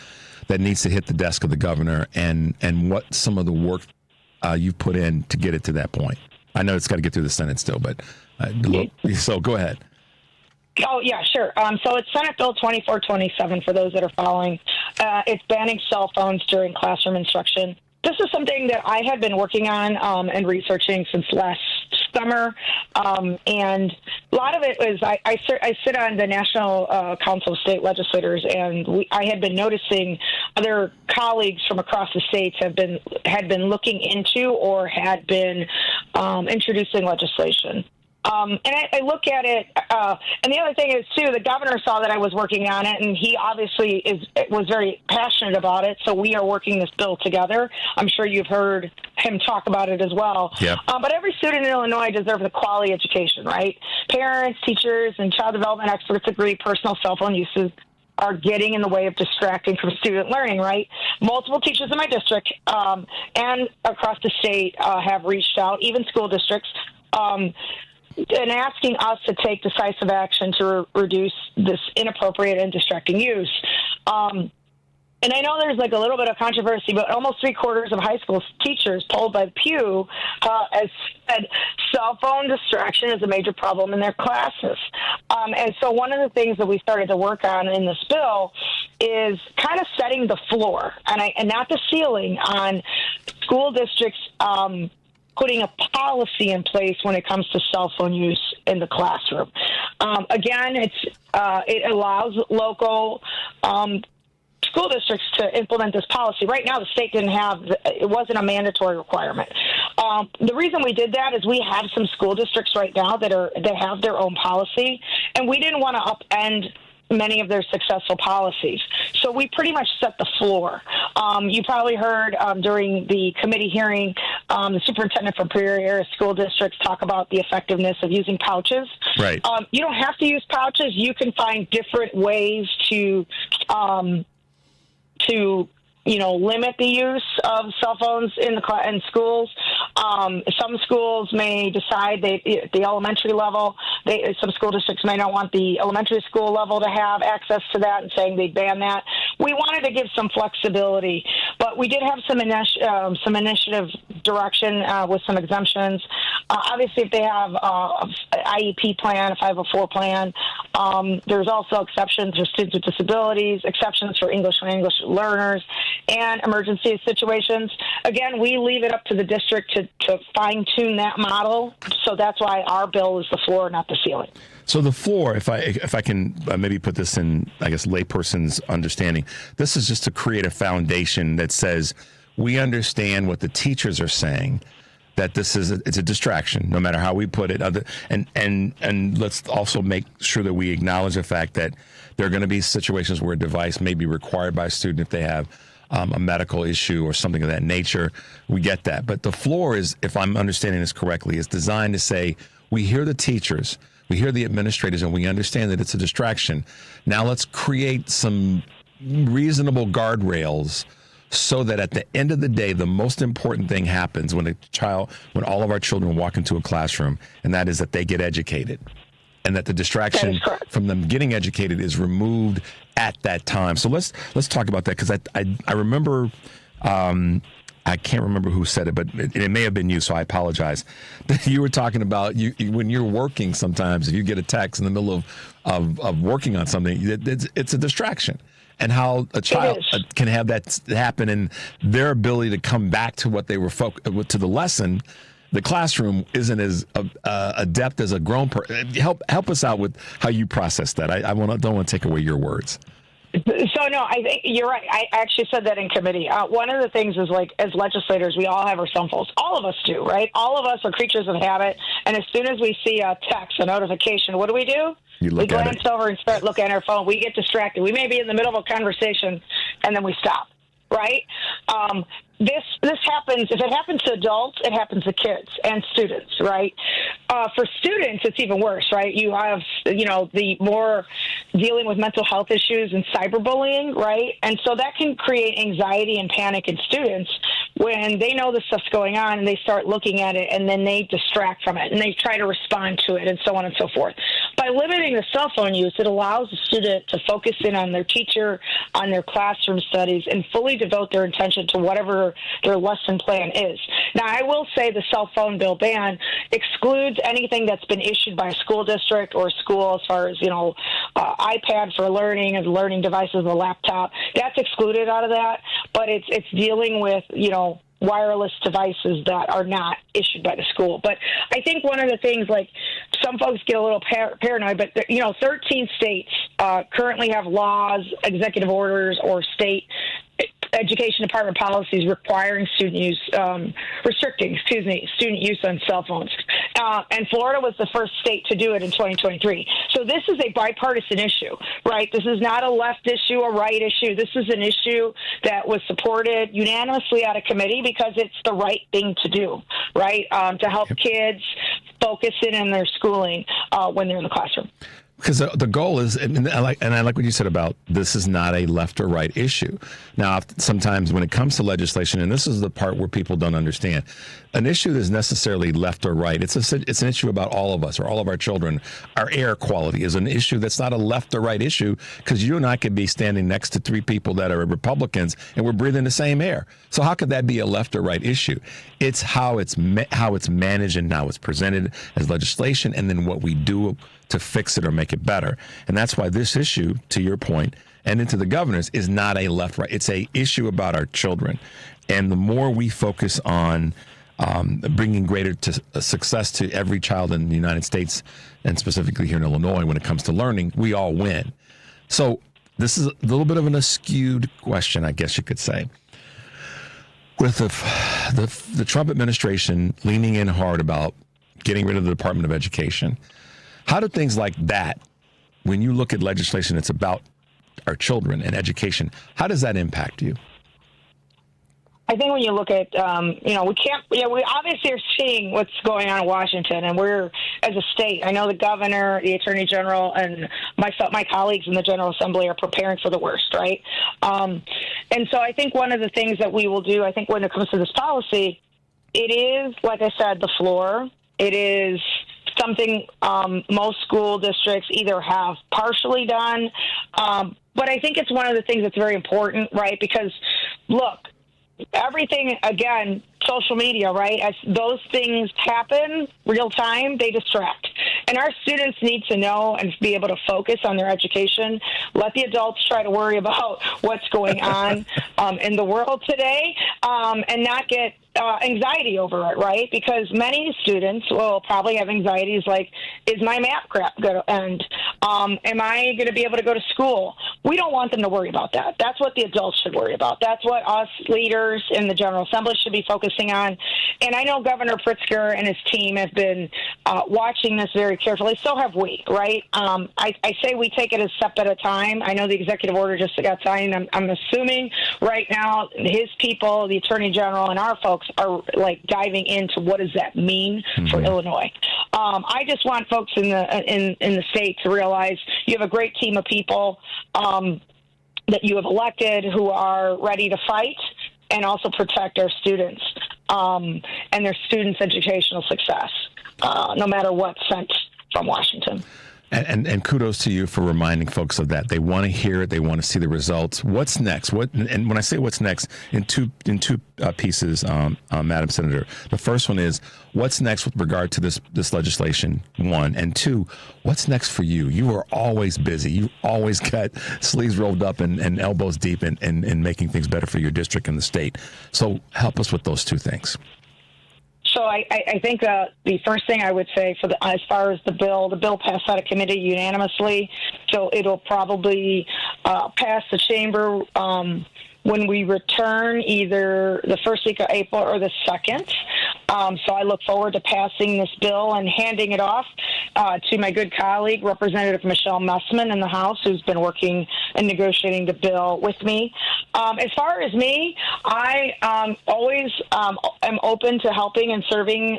hit the desk of the governor, and what some of the work you've put in to get it to that point? I know it's got to get through the Senate still, but so go ahead.
Oh, yeah, sure. So it's Senate Bill 2427 for those that are following. It's banning cell phones during classroom instruction. This is something that I had been working on and researching since last summer, and a lot of it was I sit on the National Council of State Legislators, and I had been noticing other colleagues from across the states had been looking into or had been introducing legislation. And I look at it, and the other thing is, too, the governor saw that I was working on it, and he obviously was very passionate about it, so we are working this bill together. I'm sure you've heard him talk about it as well.
Yep.
But every student in Illinois deserves a quality education, right? Parents, teachers, and child development experts agree personal cell phone uses are getting in the way of distracting from student learning, right? Multiple teachers in my district and across the state have reached out, even school districts, and asking us to take decisive action to reduce this inappropriate and distracting use. And I know there's like a little bit of controversy, but almost 3/4 of high school teachers polled by Pew has said cell phone distraction is a major problem in their classes. And so one of the things that we started to work on in this bill is kind of setting the floor and not the ceiling on school districts putting a policy in place when it comes to cell phone use in the classroom. Again, it allows local school districts to implement this policy. Right now, the state it wasn't a mandatory requirement. The reason we did that is we have some school districts right now that have their own policy, and we didn't want to upend many of their successful policies. So we pretty much set the floor. You probably heard during the committee hearing the superintendent from Prairie Area School Districts talk about the effectiveness of using pouches.
Right.
You don't have to use pouches. You can find different ways to limit the use of cell phones in schools. Some schools may decide the elementary level. Some school districts may not want the elementary school level to have access to that and saying they ban that. We wanted to give some flexibility, but we did have some initiative direction with some exemptions. Obviously, if they have an IEP plan, a 504 plan, there's also exceptions for students with disabilities, exceptions for English learners, and emergency situations. Again, we leave it up to the district to fine-tune that model, so that's why our bill is the floor, not the ceiling.
So the floor, if I can maybe put this in, I guess, layperson's understanding, this is just to create a foundation that says we understand what the teachers are saying, that it's a distraction, no matter how we put it. And let's also make sure that we acknowledge the fact that there are going to be situations where a device may be required by a student if they have a medical issue or something of that nature. We get that. But the floor is, if I'm understanding this correctly, is designed to say, we hear the teachers, we hear the administrators, and we understand that it's a distraction. Now let's create some reasonable guardrails so that at the end of the day, the most important thing happens when all of our children walk into a classroom, and that is that they get educated. And that the distraction from them getting educated is removed at that time. So let's talk about that, because I remember, I can't remember who said it, but it may have been you, so I apologize. You were talking about when you're working, sometimes if you get a text in the middle of working on something, it's a distraction. And how a child can have that happen, and their ability to come back to what they were to the lesson. The classroom isn't as adept as a grown person. Help us out with how you process that. I don't want to take away your words.
So, no, I think you're right. I actually said that in committee. One of the things is, like, as legislators, we all have our cell phones. All of us do, right? All of us are creatures of habit. And as soon as we see a text, a notification, what do? We glance over and start looking at our phone. We get distracted. We may be in the middle of a conversation, and then we stop, right? This happens, if it happens to adults, it happens to kids and students, right? For students, it's even worse, right? You have, the more dealing with mental health issues and cyberbullying, right? And so that can create anxiety and panic in students when they know this stuff's going on and they start looking at it, and then they distract from it and they try to respond to it, and so on and so forth. By limiting the cell phone use, it allows the student to focus in on their teacher, on their classroom studies, and fully devote their attention to whatever their lesson plan is. Now, I will say the cell phone bill ban excludes anything that's been issued by a school district or a school, as far as, iPad for learning and learning devices, a laptop. That's excluded out of that, but it's dealing with, wireless devices that are not issued by the school. But I think one of the things, like, some folks get a little paranoid, but 13 states currently have laws, executive orders, or state education department policies requiring student use on cell phones. and Florida was the first state to do it in 2023. So this is a bipartisan issue, right? This is not a left issue, a right issue. This is an issue that was supported unanimously out of committee because it's the right thing to do, right? To help kids focus in on their schooling when they're in the classroom.
Because the goal is, and I like what you said about this is not a left or right issue. Now, sometimes when it comes to legislation, and this is the part where people don't understand, an issue is necessarily left or right. It's an issue about all of us or all of our children. Our air quality is an issue that's not a left or right issue, because you and I could be standing next to three people that are Republicans and we're breathing the same air. So how could that be a left or right issue? It's how it's managed and how it's presented as legislation, and then what we do to fix it or make it better. And that's why this issue, to your point, and into the governor's, is not a left-right. It's a issue about our children. And the more we focus on bringing greater success to every child in the United States, and specifically here in Illinois when it comes to learning, we all win. So this is a little bit of an askewed question, I guess you could say. With the Trump administration leaning in hard about getting rid of the Department of Education, how do things like that, when you look at legislation that's about our children and education, how does that impact you?
I think when you look at, we obviously are seeing what's going on in Washington, and we're, as a state, I know the governor, the attorney general, and my colleagues in the General Assembly are preparing for the worst, right? And so I think one of the things that we will do, I think when it comes to this policy, it is, like I said, the floor. It is something most school districts either have partially done, but I think it's one of the things that's very important, right? Because, look, everything, again, social media, right? As those things happen real time, they distract. And our students need to know and be able to focus on their education. Let the adults try to worry about what's going on in the world today, and not get anxiety over it, right? Because many students will probably have anxieties like, is my math crap going to end? Am I going to be able to go to school? We don't want them to worry about that. That's what the adults should worry about. That's what us leaders in the General Assembly should be focusing on. And I know Governor Pritzker and his team have been watching this very carefully. So have we, right? I say we take it a step at a time. I know the executive order just got signed. I'm assuming right now his people, the Attorney General, and our folks are like diving into what does that mean for Illinois. I just want folks in the state to realize you have a great team of people that you have elected who are ready to fight and also protect our students and their students' educational success, no matter what's sent from Washington.
And kudos to you for reminding folks of that. They want to hear it. They want to see the results. What's next? And when I say what's next, in two pieces, Madam Senator. The first one is what's next with regard to this legislation, one, and two, what's next for you? You are always busy. You always got sleeves rolled up and elbows deep in making things better for your district and the state. So help us with those two things.
So I think the first thing I would say as far as the bill passed out of committee unanimously, so it'll probably pass the chamber when we return either the first week of April or the second. So I look forward to passing this bill and handing it off to my good colleague, Representative Michelle Messman in the House, who's been working and negotiating the bill with me. As far as me, I always am open to helping and serving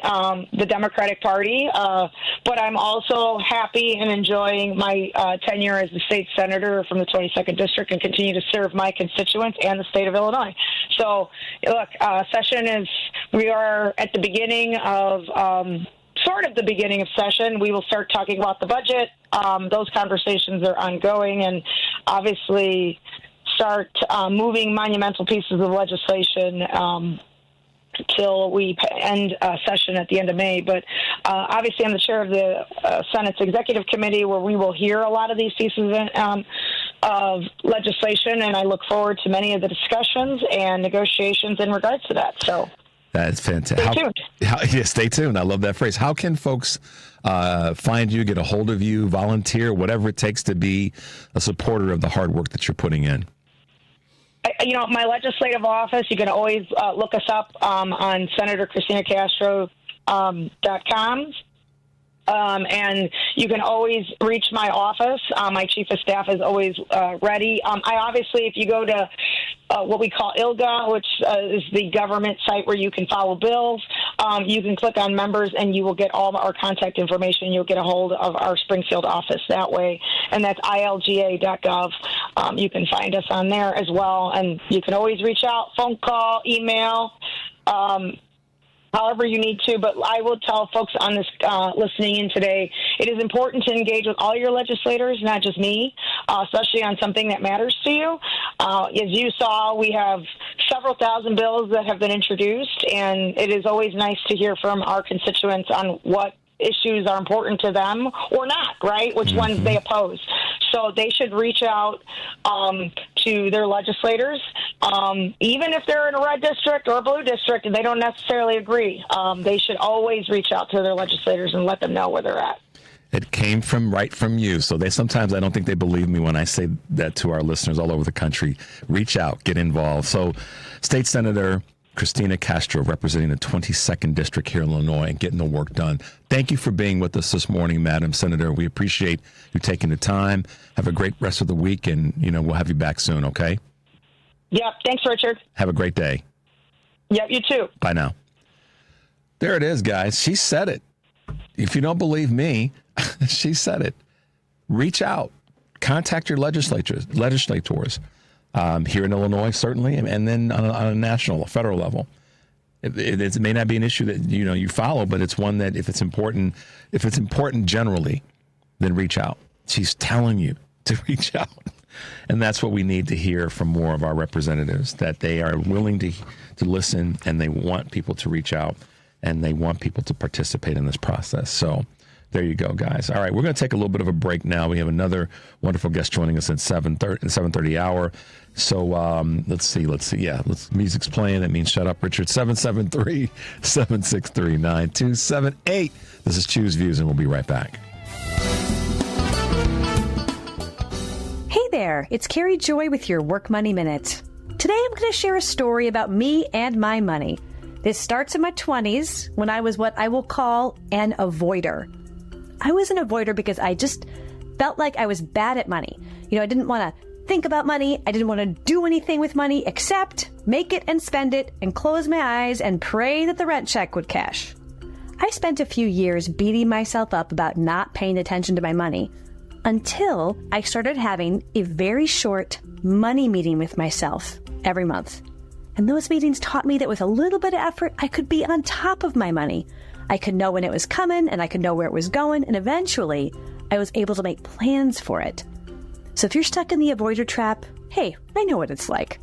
the Democratic Party, but I'm also happy and enjoying my tenure as the state senator from the 22nd District and continue to serve my constituents and the state of Illinois. So, look, we are at the beginning of sort of the beginning of session. We will start talking about the budget. Those conversations are ongoing, and obviously start moving monumental pieces of legislation till we end session at the end of May. But obviously I'm the chair of the Senate's Executive Committee, where we will hear a lot of these pieces of legislation, and I look forward to many of the discussions and negotiations in regards to that. So
that's fantastic.
Stay tuned.
Stay tuned. I love that phrase. How can folks find you, get a hold of you, volunteer, whatever it takes to be a supporter of the hard work that you're putting in?
My legislative office, you can always look us up on SenatorChristinaCastro.com. And you can always reach my office. My chief of staff is always ready. Obviously, if you go to what we call ILGA, which is the government site where you can follow bills, you can click on members and you will get all of our contact information. You'll get a hold of our Springfield office that way, and that's ilga.gov. You can find us on there as well, and you can always reach out, phone call, email, however you need to. But I will tell folks on this listening in today, it is important to engage with all your legislators, not just me, especially on something that matters to you. As you saw, we have several thousand bills that have been introduced, and it is always nice to hear from our constituents on what issues are important to them or not, right? Which ones they oppose. So they should reach out to their legislators, even if they're in a red district or a blue district and they don't necessarily agree. They should always reach out to their legislators and let them know where they're at.
It came right from you. So sometimes I don't think they believe me when I say that to our listeners all over the country. Reach out, get involved. So State Senator Cristina Castro, representing the 22nd District here in Illinois and getting the work done. Thank you for being with us this morning, Madam Senator. We appreciate you taking the time. Have a great rest of the week, and we'll have you back soon, okay?
Yep. Thanks, Richard.
Have a great day.
Yep, you too.
Bye now. There it is, guys. She said it. If you don't believe me, she said it. Reach out. Contact your legislators here in Illinois, certainly, and then on a national, a federal level. It may not be an issue that you follow, but it's one that if it's important generally, then reach out. She's telling you to reach out, and that's what we need to hear from more of our representatives, that they are willing to listen, and they want people to reach out, and they want people to participate in this process. So there you go, guys. All right, we're going to take a little bit of a break now. We have another wonderful guest joining us at 7:30 hour. So let's see. Yeah, music's playing. That means shut up, Richard. 773-763-9278. This is Choose Views, and we'll be right back.
Hey there, it's Carrie Joy with your Work Money Minute. Today I'm going to share a story about me and my money. This starts in my 20s when I was what I will call an avoider. I was an avoider because I just felt like I was bad at money. I didn't want to think about money. I didn't want to do anything with money except make it and spend it and close my eyes and pray that the rent check would cash. I spent a few years beating myself up about not paying attention to my money until I started having a very short money meeting with myself every month. And those meetings taught me that with a little bit of effort, I could be on top of my money. I could know when it was coming, and I could know where it was going, and eventually I was able to make plans for it. So if you're stuck in the avoider trap, hey, I know what it's like.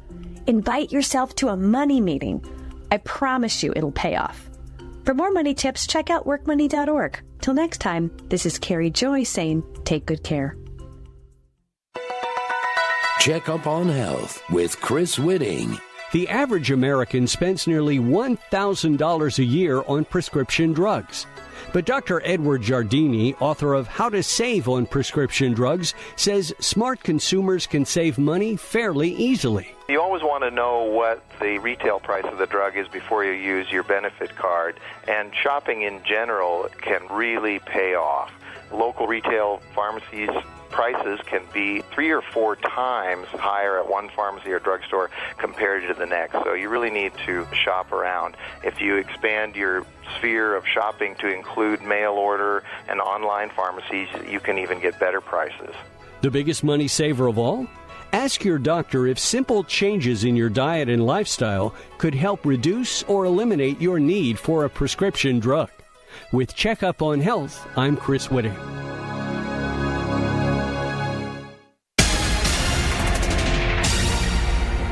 Invite yourself to a money meeting. I promise you it'll pay off. For more money tips, check out workmoney.org. Till next time, this is Carrie Joy saying, take good care.
Check up on health with Chris Whitting.
The average American spends nearly $1,000 a year on prescription drugs. But Dr. Edward Giardini, author of How to Save on Prescription Drugs, says smart consumers can save money fairly easily.
You always want to know what the retail price of the drug is before you use your benefit card, and shopping in general can really pay off. Local retail pharmacies' prices can be 3 or 4 times higher at one pharmacy or drugstore compared to the next. So you really need to shop around. If you expand your sphere of shopping to include mail order and online pharmacies, you can even get better prices.
The biggest money saver of all? Ask your doctor if simple changes in your diet and lifestyle could help reduce or eliminate your need for a prescription drug. With Checkup on Health, I'm Chris Whitting.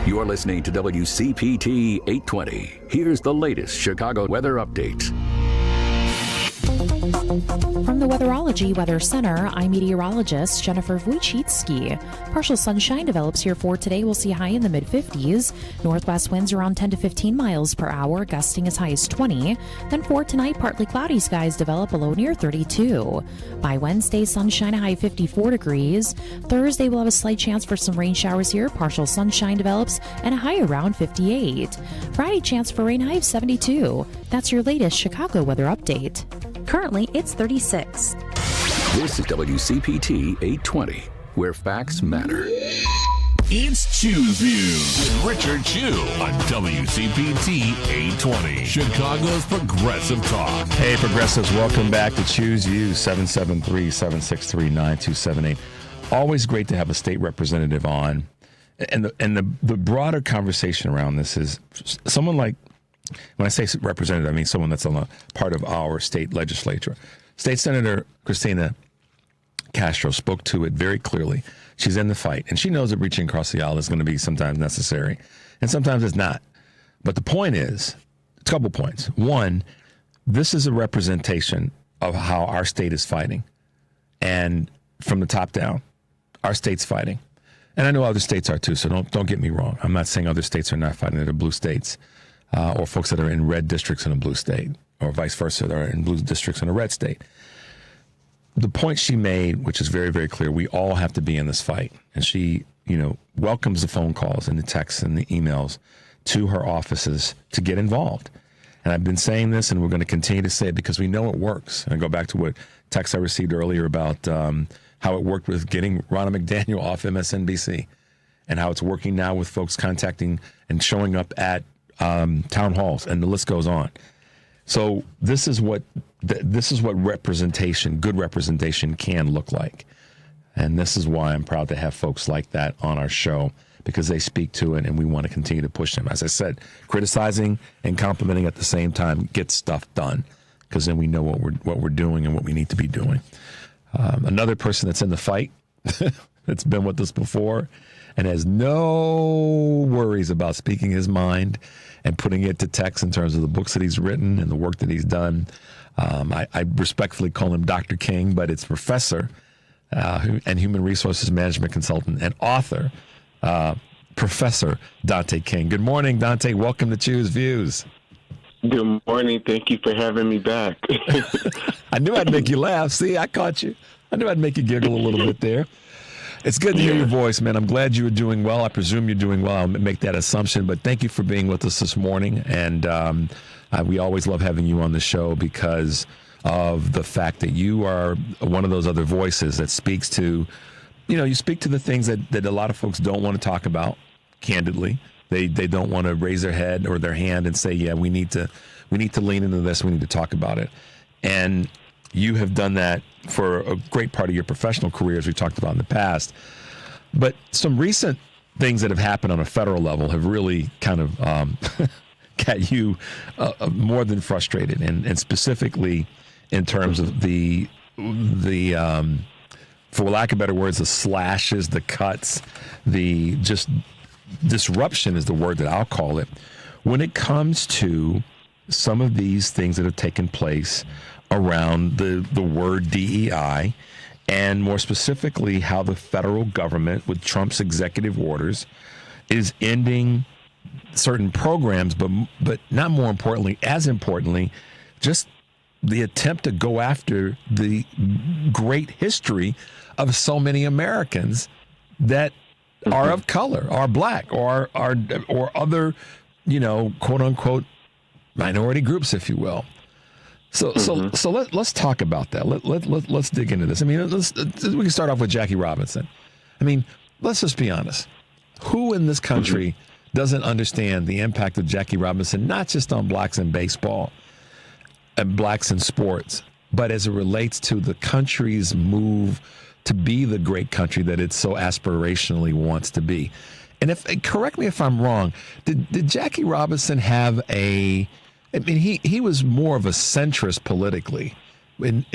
You're listening to WCPT 820. Here's the latest Chicago weather update.
From the Weatherology Weather Center, I'm meteorologist Jennifer Wojcicki. Partial sunshine develops here for today. We'll see high in the mid-50s. Northwest winds around 10 to 15 miles per hour, gusting as high as 20. Then for tonight, partly cloudy skies develop, a low near 32. By Wednesday, sunshine, a high 54 degrees. Thursday, we'll have a slight chance for some rain showers here. Partial sunshine develops, and a high around 58. Friday, chance for rain, high of 72. That's your latest Chicago weather update. Currently, it's 36.
This is WCPT 820, where facts matter.
It's Choose Views with Richard Chew on WCPT 820, Chicago's Progressive Talk.
Hey, Progressives, welcome back to Choose Views, 773-763-9278. Always great to have a state representative on. And the broader conversation around this is someone like, when I say representative, I mean someone that's on a part of our state legislature. State Senator Christina Castro spoke to it very clearly. She's in the fight, and she knows that reaching across the aisle is going to be sometimes necessary, and sometimes it's not. But the point is, a couple points. One, this is a representation of how our state is fighting. And from the top down, our state's fighting. And I know other states are too, so don't get me wrong. I'm not saying other states are not fighting. They're blue states, or folks that are in red districts in a blue state, or vice versa, that are in blue districts in a red state. The point she made, which is very, very clear, we all have to be in this fight. And she, welcomes the phone calls and the texts and the emails to her offices to get involved. And I've been saying this, and we're going to continue to say it because we know it works. And I go back to what text I received earlier about how it worked with getting Ronna McDaniel off MSNBC, and how it's working now with folks contacting and showing up at town halls, and the list goes on. So this is what representation, good representation, can look like. And this is why I'm proud to have folks like that on our show, because they speak to it, and we want to continue to push them. As I said, criticizing and complimenting at the same time gets stuff done, because then we know what we're doing and what we need to be doing. Another person that's in the fight, that's been with us before, and has no worries about speaking his mind and putting it to text in terms of the books that he's written and the work that he's done. I respectfully call him Dr. King, but it's professor and human resources management consultant and author, Professor Dante King. Good morning, Dante. Welcome to Choose Views.
Good morning. Thank you for having me back.
I knew I'd make you laugh. See, I caught you. I knew I'd make you giggle a little bit there. It's good to hear your voice, man. I'm glad you are doing well. I presume you're doing well. I'll make that assumption. But thank you for being with us this morning. And we always love having you on the show because of the fact that you are one of those other voices that speaks to, you speak to the things that a lot of folks don't want to talk about, candidly. They don't want to raise their head or their hand and say, yeah, we need to lean into this. We need to talk about it. And you have done that for a great part of your professional career, as we talked about in the past. But some recent things that have happened on a federal level have really kind of got you more than frustrated, and specifically in terms of the for lack of better words, the slashes, the cuts, the just disruption is the word that I'll call it, when it comes to some of these things that have taken place around the word DEI, and more specifically how the federal government, with Trump's executive orders, is ending certain programs, but not more importantly, as importantly, just the attempt to go after the great history of so many Americans that are of color, are black, or other, quote unquote, minority groups, if you will. So let's talk about that. Let's dig into this. I mean, we can start off with Jackie Robinson. I mean, let's just be honest. Who in this country doesn't understand the impact of Jackie Robinson, not just on blacks in baseball and blacks in sports, but as it relates to the country's move to be the great country that it so aspirationally wants to be? And correct me if I'm wrong, did Jackie Robinson have he was more of a centrist politically in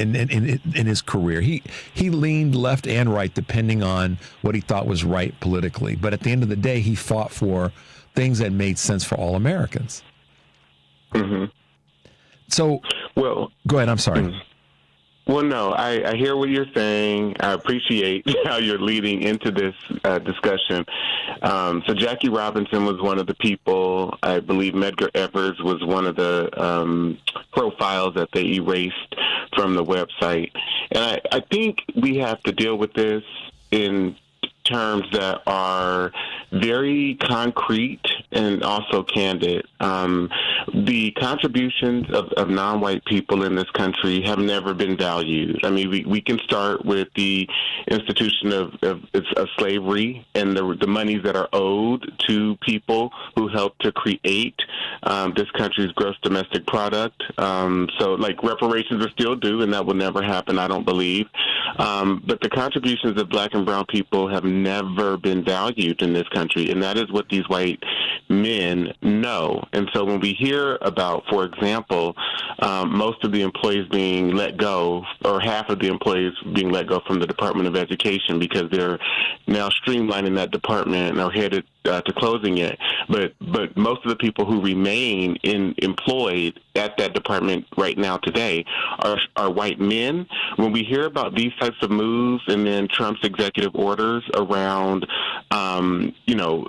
his career. He leaned left and right depending on what he thought was right politically. But at the end of the day, he fought for things that made sense for all Americans.
Mm-hmm.
So,
well,
go ahead. I'm sorry.
Well, no, I hear what you're saying. I appreciate how you're leading into this discussion. So Jackie Robinson was one of the people. I believe Medgar Evers was one of the profiles that they erased from the website. And I think we have to deal with this in terms that are very concrete and also candid. The contributions of non-white people in this country have never been valued. I mean, we can start with the institution of slavery and the monies that are owed to people who helped to create this country's gross domestic product. So, like, reparations are still due, and that will never happen, I don't believe. But the contributions of black and brown people have never been valued in this country, and that is what these white men know. And so when we hear about, for example, most of the employees being let go, or half of the employees being let go from the Department of Education because they're now streamlining that department and are headed to closing it. But most of the people who remain employed at that department right now today are white men. When we hear about these types of moves and then Trump's executive orders around,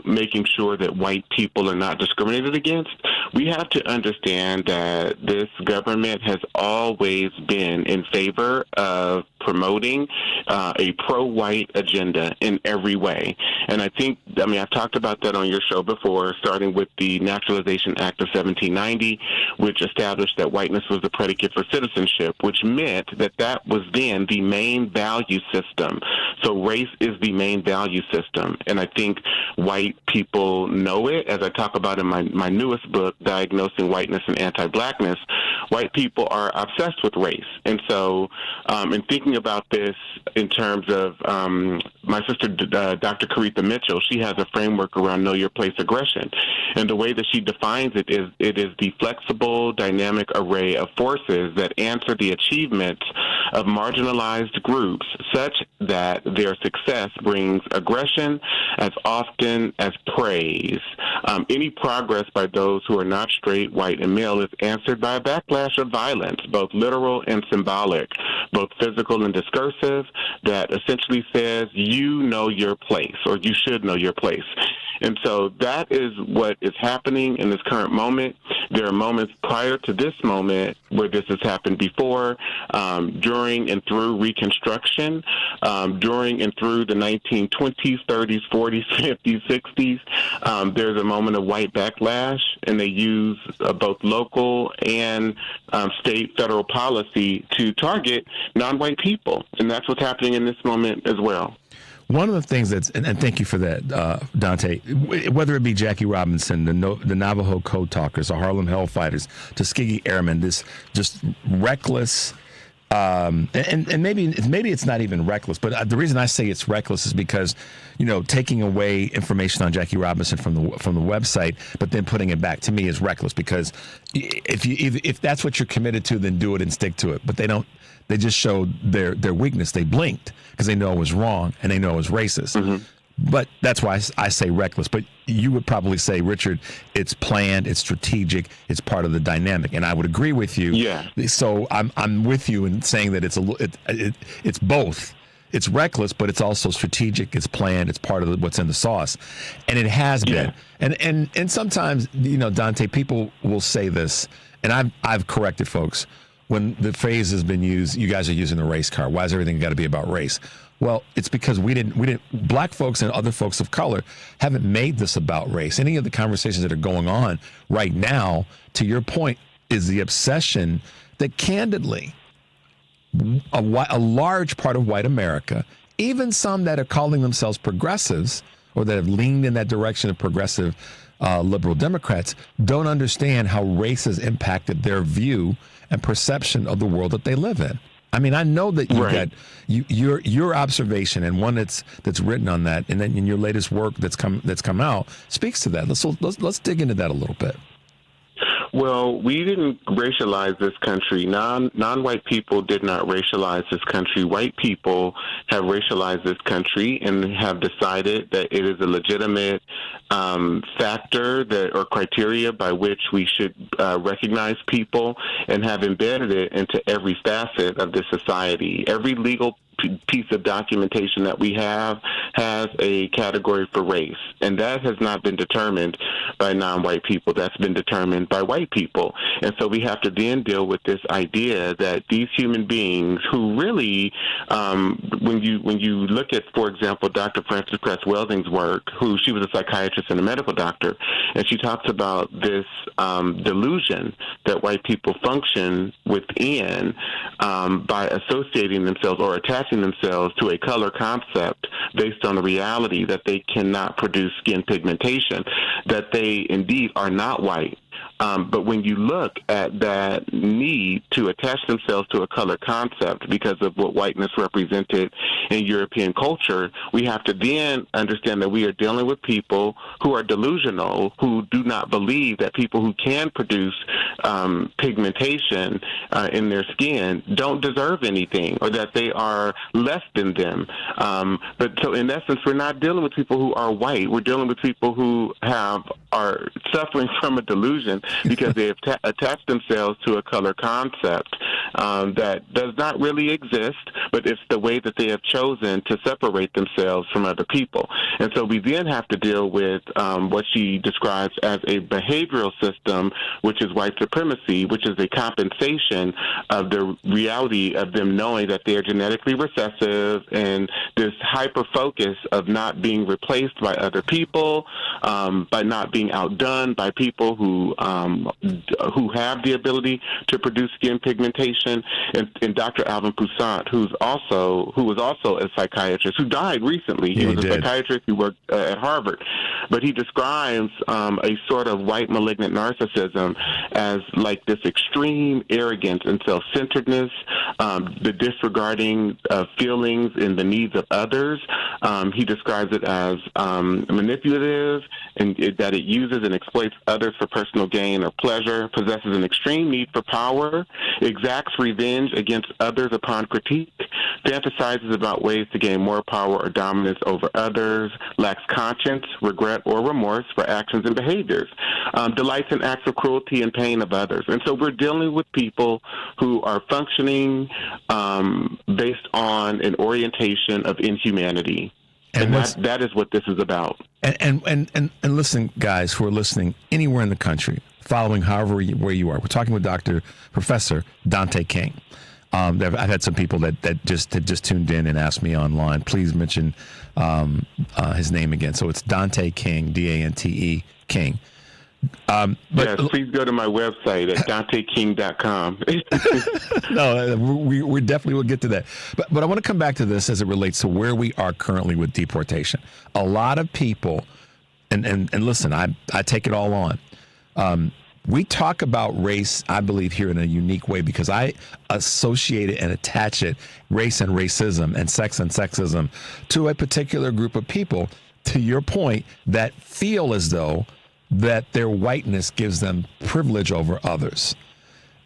making sure that white people are not discriminated against, we have to understand that this government has always been in favor of promoting a pro-white agenda in every way. And I've talked about that on your show before, starting with the Naturalization Act of 1790, which established that whiteness was the predicate for citizenship, which meant that was then the main value system. So race is the main value system. And I think white people know it. As I talk about in my newest book, Diagnosing Whiteness and Anti-Blackness, white people are obsessed with race. And so in thinking about this in terms of my sister, Dr. Caretha Mitchell, she has a framework around know your place aggression. And the way that she defines it is the flexible, dynamic array of forces that answer the achievements of marginalized groups such that their success brings aggression as often as praise. Any progress by those who are not straight, white, and male is answered by a backlash of violence, both literal and symbolic, both physical and discursive, that essentially says you know your place, or you should know your place. And so that is what is happening in this current moment. There are moments prior to this moment where this has happened before, during and through Reconstruction, during and through the 1920s, 30s, 40s, 50s, 60s. There's a moment of white backlash, and they use both local and state, federal policy to target non-white people. And that's what's happening in this moment as well.
One of the things and thank you for that, Dante, whether it be Jackie Robinson, the Navajo Code Talkers, the Harlem Hellfighters, Tuskegee Airmen, this just reckless, and maybe it's not even reckless, but the reason I say it's reckless is because, taking away information on Jackie Robinson from the website, but then putting it back, to me, is reckless, because if that's what you're committed to, then do it and stick to it. But they don't. They just showed their weakness. They blinked because they know it was wrong and they know it was racist. Mm-hmm. But that's why I say reckless. But you would probably say, Richard, it's planned, it's strategic, it's part of the dynamic, and I would agree with you. Yeah. So I'm with you in saying that it's both. It's reckless, but it's also strategic. It's planned. It's part of what's in the sauce, and it has been. And sometimes, Dante, people will say this, and I've corrected folks. When the phrase has been used, you guys are using the race card. Why is everything got to be about race? Well, it's because we didn't. Black folks and other folks of color haven't made this about race. Any of the conversations that are going on right now, to your point, is the obsession that, candidly, a large part of white America, even some that are calling themselves progressives or that have leaned in that direction of progressive liberal Democrats, don't understand how race has impacted their view and perception of the world that they live in. I mean, I know that you've got your observation, and one that's written on that, and then in your latest work that's come out speaks to that. Let's dig into that a little bit.
Well, we didn't racialize this country. Non-white people did not racialize this country. White people have racialized this country and have decided that it is a legitimate factor or criteria by which we should recognize people, and have embedded it into every facet of this society. Every legal piece of documentation that we have has a category for race, and that has not been determined by non-white people. That's been determined by white people. And so we have to then deal with this idea that these human beings who really, when you look at, for example, Dr. Frances Cress Welsing's work, she was a psychiatrist and a medical doctor, and she talks about this delusion that white people function within by associating themselves or attaching themselves to a color concept based on the reality that they cannot produce skin pigmentation, that they indeed are not white. But when you look at that need to attach themselves to a color concept because of what whiteness represented in European culture, we have to then understand that we are dealing with people who are delusional, who do not believe that people who can produce pigmentation in their skin don't deserve anything, or that they are less than them. But so in essence, we're not dealing with people who are white. We're dealing with people who are suffering from a delusion because they have attached themselves to a color concept that does not really exist, but it's the way that they have chosen to separate themselves from other people. And so we then have to deal with what she describes as a behavioral system, which is white supremacy, which is a compensation of the reality of them knowing that they are genetically recessive, and this hyper-focus of not being replaced by other people, by not being outdone by people who have the ability to produce skin pigmentation. And Dr. Alvin Poussant, who was also a psychiatrist, who died recently. He was a psychiatrist who worked at Harvard. But he describes a sort of white malignant narcissism as like this extreme arrogance and self-centeredness, the disregarding of feelings and the needs of others. He describes it as manipulative, and that it uses and exploits others for personal gain or pleasure, possesses an extreme need for power, exacts revenge against others upon critique, fantasizes about ways to gain more power or dominance over others, lacks conscience, regret, or remorse for actions and behaviors, delights in acts of cruelty and pain of others. And so we're dealing with people who are functioning based on an orientation of inhumanity. And that is what this is about.
And listen, guys who are listening anywhere in the country, following where you are. We're talking with Professor Dante King. I've had some people that just tuned in and asked me online, please mention his name again. So it's Dante King, Dante King.
Yes, please go to my website at DanteKing.com.
No, we definitely will get to that. But I want to come back to this as it relates to where we are currently with deportation. A lot of people, and listen, I take it all on. We talk about race, I believe, here in a unique way because I associate it and attach it, race and racism and sex and sexism, to a particular group of people, to your point, that feel as though that their whiteness gives them privilege over others.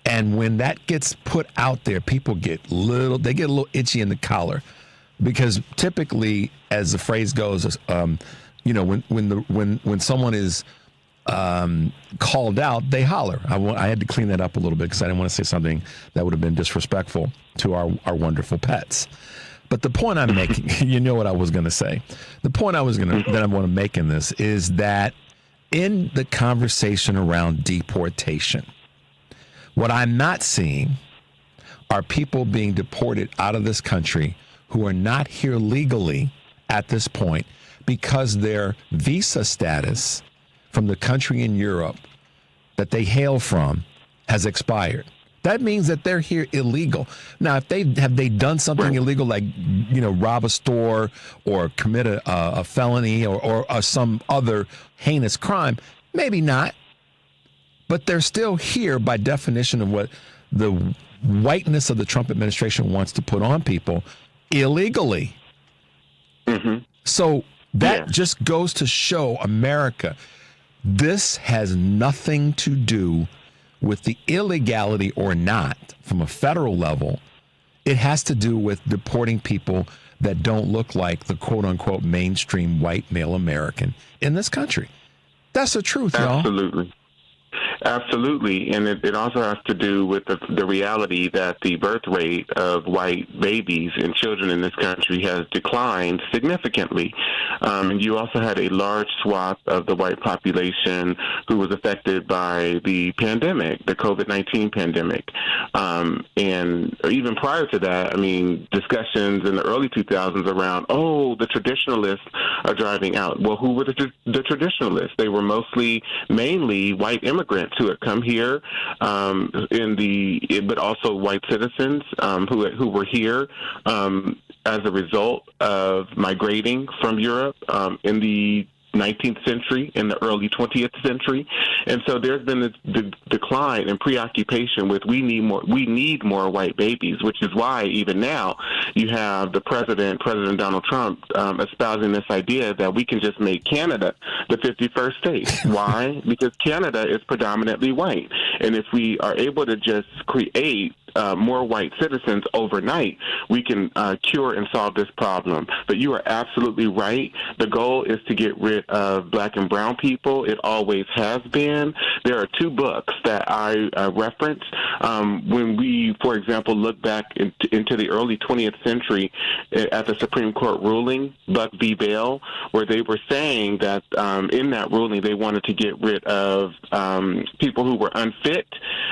And when that gets put out there, people get a little itchy in the collar, because typically, as the phrase goes, when someone is called out, they holler. I had to clean that up a little bit because I didn't want to say something that would have been disrespectful to our wonderful pets. But the point I'm making, you know what I was going to say. The point that I want to make in this is that in the conversation around deportation, what I'm not seeing are people being deported out of this country who are not here legally at this point because their visa status from the country in Europe that they hail from has expired. That means that they're here illegal. Now, if they done something illegal, like rob a store or commit a felony or some other heinous crime, maybe not. But they're still here by definition of what the whiteness of the Trump administration wants to put on people illegally.
Mm-hmm.
So that just goes to show America, this has nothing to do with the illegality or not from a federal level. It has to do with deporting people that don't look like the quote-unquote mainstream white male American in this country. That's the truth, y'all.
Absolutely. Absolutely, and it also has to do with the reality that the birth rate of white babies and children in this country has declined significantly. And you also had a large swath of the white population who was affected by the pandemic, the COVID-19 pandemic. And even prior to that, I mean, discussions in the early 2000s around, the traditionalists are driving out. Well, who were the traditionalists? They were mainly white immigrants who had come here, but also white citizens who were here as a result of migrating from Europe in the 19th century, in the early 20th century. And so there's been this decline and preoccupation with we need more white babies, which is why even now you have President Donald Trump espousing this idea that we can just make Canada the 51st state. Why? Because Canada is predominantly white. And if we are able to just create more white citizens overnight, we can cure and solve this problem. But you are absolutely right. The goal is to get rid of black and brown people. It always has been. There are two books that I reference when we, for example, look back into the early 20th century at the Supreme Court ruling, Buck v. Bell, where they were saying that in that ruling they wanted to get rid of people who were unfit,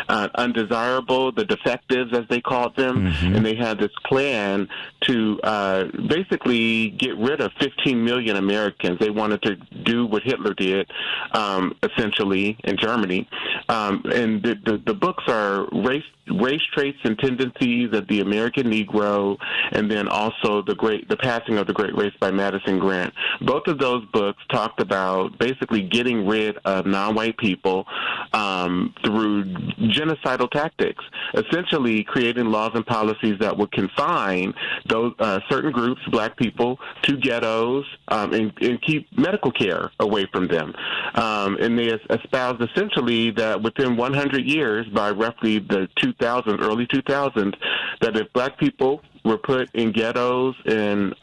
undesirable, the defective, as they called them, and they had this plan to basically get rid of 15 million Americans. They wanted to do what Hitler did, essentially, in Germany. And the books are Race Traits and Tendencies of the American Negro, and then also the Passing of the Great Race by Madison Grant. Both of those books talked about basically getting rid of non-white people through genocidal tactics, essentially creating laws and policies that would confine those certain groups, black people, to ghettos and keep medical care away from them. And they espoused essentially that within 100 years, by roughly the early 2000s, that if black people were put in ghettos and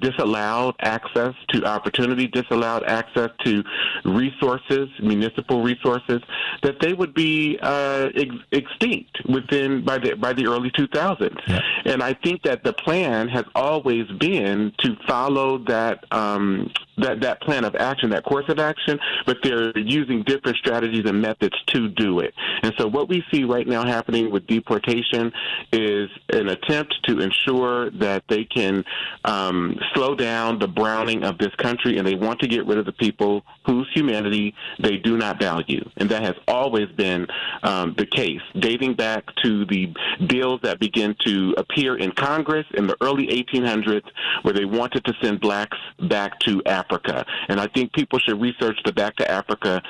disallowed access to opportunity, disallowed access to resources, municipal resources, that they would be extinct by the early 2000s. Yeah. And I think that the plan has always been to follow that plan of action, that course of action, but they're using different strategies and methods to do it. And so what we see right now happening with deportation is an attempt to ensure that they can slow down the browning of this country, and they want to get rid of the people whose humanity they do not value. And that has always been the case, dating back to the bills that began to appear in Congress in the early 1800s, where they wanted to send blacks back to Africa. And I think people should research the Back to Africa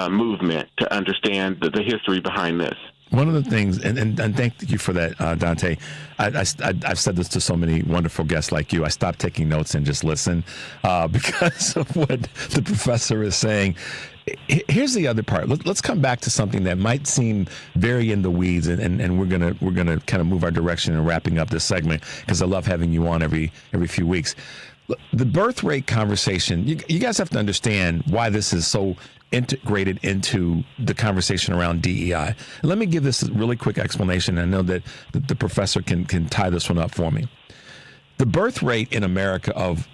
movement to understand the history behind this.
One of the things, and thank you for that, Dante. I've said this to so many wonderful guests like you. I stopped taking notes and just listen because of what the professor is saying. Here's the other part. Let's come back to something that might seem very in the weeds, and we're gonna kind of move our direction in wrapping up this segment because I love having you on every few weeks. The birth rate conversation. You guys have to understand why this is so integrated into the conversation around DEI. Let me give this a really quick explanation. I know that the professor can tie this one up for me. The birth rate in America of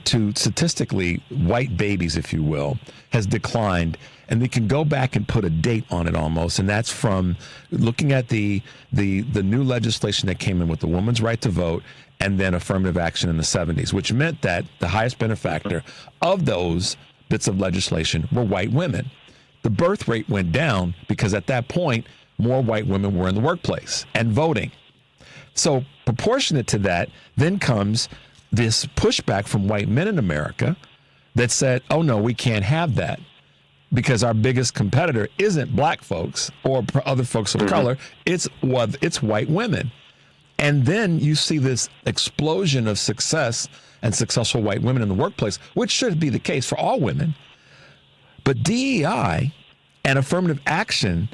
to statistically white babies, if you will, has declined, and they can go back and put a date on it almost, and that's from looking at the new legislation that came in with the woman's right to vote and then affirmative action in the 70s, which meant that the highest benefactor of those bits of legislation were white women. The birth rate went down because at that point, more white women were in the workplace and voting. So proportionate to that, then comes this pushback from white men in America that said, oh no, we can't have that because our biggest competitor isn't black folks or other folks of color, it's white women. And then you see this explosion of success and successful white women in the workplace, which should be the case for all women. But DEI and affirmative action,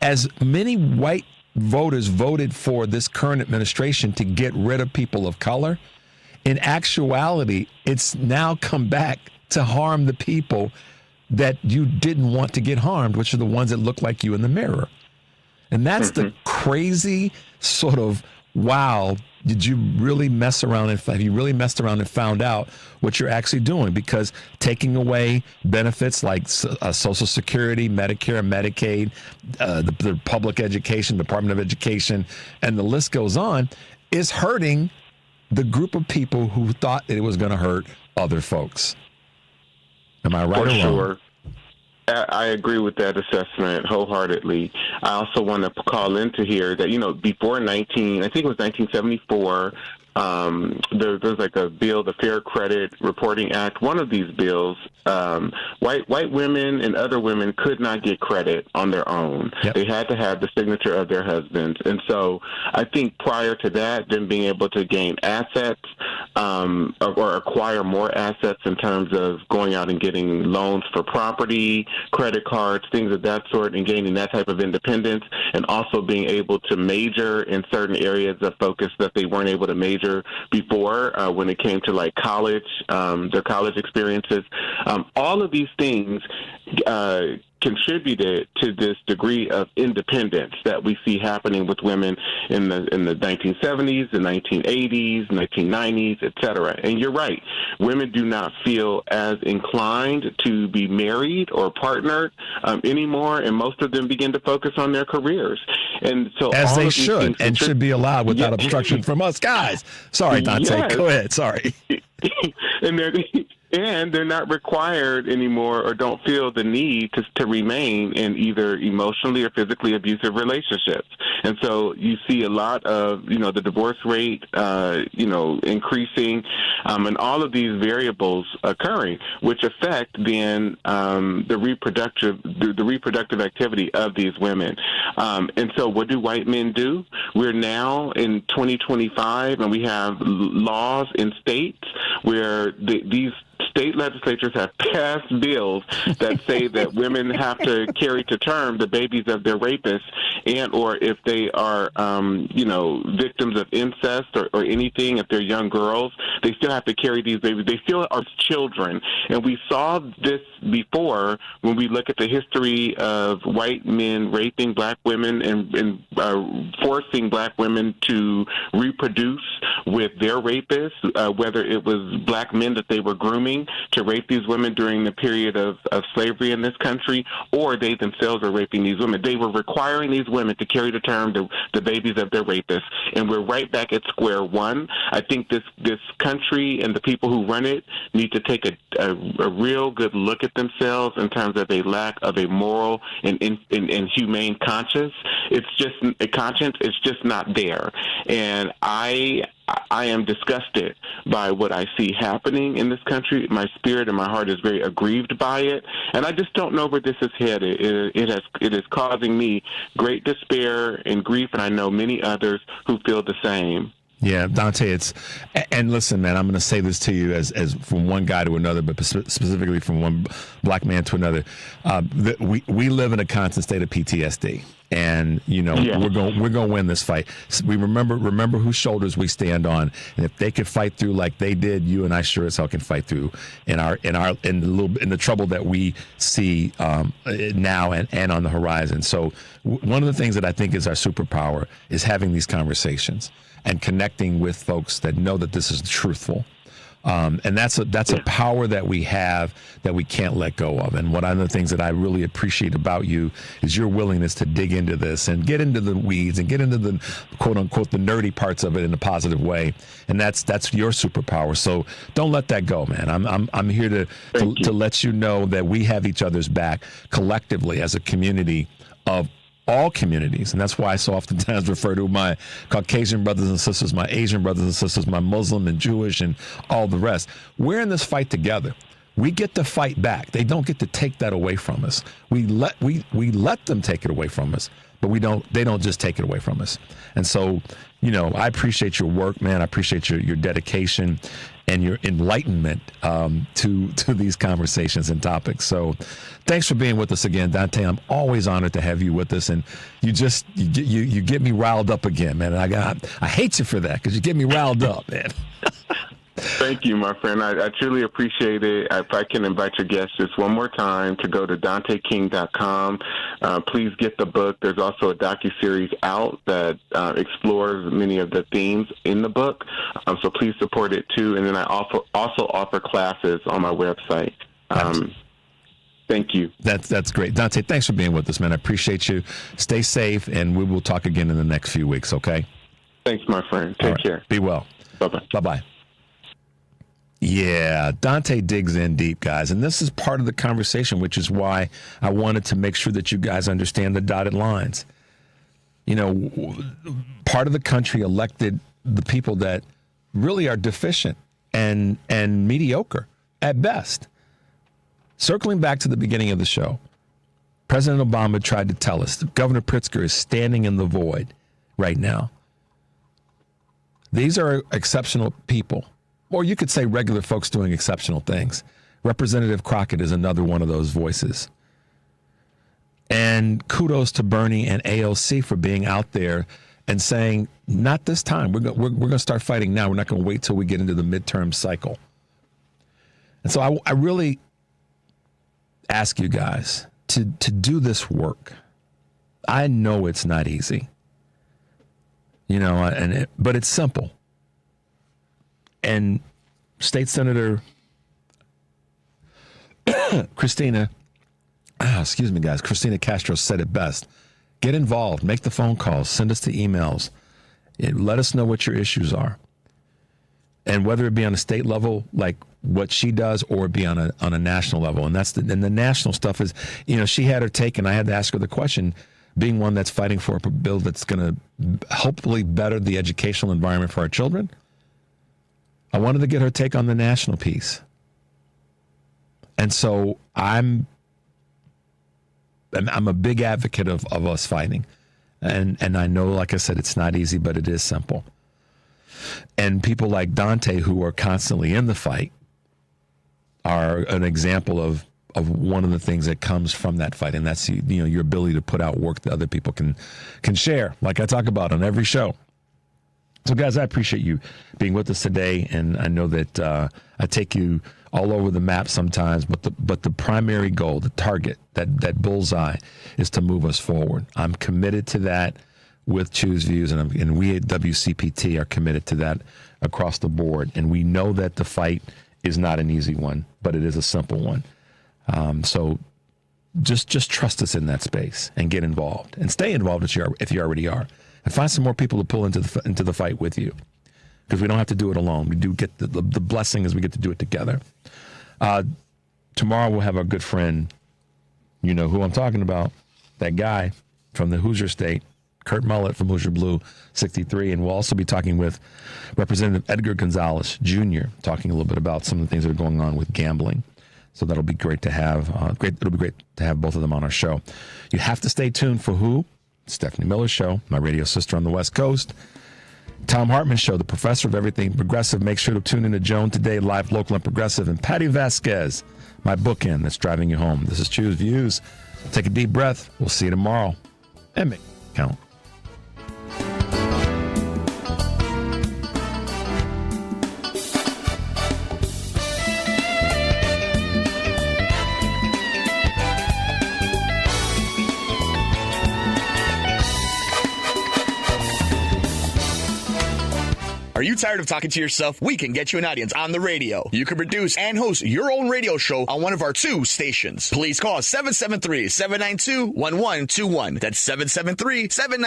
as many white voters voted for this current administration to get rid of people of color, in actuality, it's now come back to harm the people that you didn't want to get harmed, which are the ones that look like you in the mirror. And that's the crazy sort of, wow, did you really mess around and have you really messed around and found out what you're actually doing? Because taking away benefits like Social Security, Medicare, Medicaid, the public education, Department of Education, and the list goes on, is hurting the group of people who thought that it was going to hurt other folks. Am I right or wrong?
Sure. I agree with that assessment wholeheartedly. I also want to call into here that, before 1974, there's like a bill, the Fair Credit Reporting Act. One of these bills, white women and other women could not get credit on their own. Yep. They had to have the signature of their husbands. And so I think prior to that, them being able to gain assets or acquire more assets in terms of going out and getting loans for property, credit cards, things of that sort, and gaining that type of independence, and also being able to major in certain areas of focus that they weren't able to major before when it came to like college, their college experiences. All of these things contributed to this degree of independence that we see happening with women in the 1970s, the 1980s, 1990s, et cetera. And you're right. Women do not feel as inclined to be married or partnered anymore, and most of them begin to focus on their careers. And so
as they should, and should be allowed without obstruction from us guys. Sorry, Dante. Yes. Go ahead. Sorry.
And they're not required anymore, or don't feel the need to remain in either emotionally or physically abusive relationships. And so you see a lot of, the divorce rate, increasing, and all of these variables occurring, which affect then the reproductive activity of these women. And so what do white men do? We're now in 2025, and we have laws in states where these state legislatures have passed bills that say that women have to carry to term the babies of their rapists, and or if they are, victims of incest or anything, if they're young girls, they still have to carry these babies. They still are children. And we saw this before when we look at the history of white men raping black women and forcing black women to reproduce with their rapists, whether it was black men that they were grooming to rape these women during the period of slavery in this country, or they themselves were raping these women. They were requiring these women to carry to term the babies of their rapists. And we're right back at square one. I think this country and the people who run it need to take a real good look at themselves in terms of a lack of a moral and humane conscience. It's just not there. And I am disgusted by what I see happening in this country. My spirit and my heart is very aggrieved by it, and I just don't know where this is headed. It is causing me great despair and grief, and I know many others who feel the same.
Yeah, Dante, and listen, man, I'm going to say this to you as from one guy to another, but specifically from one black man to another. We live in a constant state of PTSD, and we're going to win this fight. We remember whose shoulders we stand on, and if they could fight through like they did, you and I sure as hell can fight through in the trouble that we see now and on the horizon. So one of the things that I think is our superpower is having these conversations and connecting with folks that know that this is truthful. And that's a power that we have that we can't let go of. And one of the things that I really appreciate about you is your willingness to dig into this and get into the weeds and get into the quote unquote the nerdy parts of it in a positive way. And that's your superpower. So don't let that go, man. I'm here to let you know that we have each other's back collectively as a community of all communities. And that's why I so oftentimes refer to my Caucasian brothers and sisters, my Asian brothers and sisters, my Muslim and Jewish and all the rest. We're in this fight together. We get to fight back. They don't get to take that away from us. We let them take it away from us, but they don't just take it away from us. And so, I appreciate your work, man. I appreciate your dedication and your enlightenment to these conversations and topics. So thanks for being with us again, Dante. I'm always honored to have you with us, and you get me riled up again, man. And I hate you for that because you get me riled up, man.
Thank you, my friend. I truly appreciate it. If I can invite your guests just one more time to go to DanteKing.com. Please get the book. There's also a docuseries out that explores many of the themes in the book. So please support it too. And then I also offer classes on my website. Thank you.
That's great. Dante, thanks for being with us, man. I appreciate you. Stay safe, and we will talk again in the next few weeks, okay?
Thanks, my friend. Take care.
Be well.
Bye-bye.
Bye-bye. Yeah, Dante digs in deep, guys. And this is part of the conversation, which is why I wanted to make sure that you guys understand the dotted lines. You know, part of the country elected the people that really are deficient and mediocre at best. Circling back to the beginning of the show, President Obama tried to tell us that Governor Pritzker is standing in the void right now. These are exceptional people, or you could say regular folks doing exceptional things. Representative Crockett is another one of those voices. And kudos to Bernie and AOC for being out there and saying, not this time. We're going to start fighting now. We're not going to wait till we get into the midterm cycle. And so I really ask you guys to do this work. I know it's not easy, you know, but it's simple. And State Senator Christina Castro said it best. Get involved, make the phone calls, send us the emails, let us know what your issues are. And whether it be on a state level, like what she does, or it be on a national level. And the national stuff is, you know, she had her take, and I had to ask her the question, being one that's fighting for a bill that's going to hopefully better the educational environment for our children. I wanted to get her take on the national piece. And so I'm a big advocate of us fighting. And I know, like I said, it's not easy, but it is simple. And people like Dante, who are constantly in the fight, are an example of one of the things that comes from that fight. And that's, you know, your ability to put out work that other people can share, like I talk about on every show. So, guys, I appreciate you being with us today. And I know that I take you all over the map sometimes, but the primary goal, the target, that bullseye, is to move us forward. I'm committed to that with Choose Views, and we at WCPT are committed to that across the board. And we know that the fight is not an easy one, but it is a simple one. So just trust us in that space and get involved, and stay involved if you already are, and find some more people to pull into the fight with you, because we don't have to do it alone. We do get the blessing as we get to do it together. Tomorrow we'll have our good friend, you know who I'm talking about, that guy from the Hoosier State, Kurt Mullett from Hoosier Blue 63, and we'll also be talking with Representative Edgar Gonzalez Jr., talking a little bit about some of the things that are going on with gambling. So that'll be great to have. It'll be great to have both of them on our show. You have to stay tuned for who? Stephanie Miller's show, my radio sister on the West Coast. Tom Hartman's show, the professor of everything progressive. Make sure to tune in to Joan Today, live, local, and progressive. And Patty Vasquez, my bookend that's driving you home. This is Choose Views. Take a deep breath. We'll see you tomorrow. And make it count.
Are you tired of talking to yourself? We can get you an audience on the radio. You can produce and host your own radio show on one of our 2 stations. Please call 773-792-1121. That's 773-792-1121.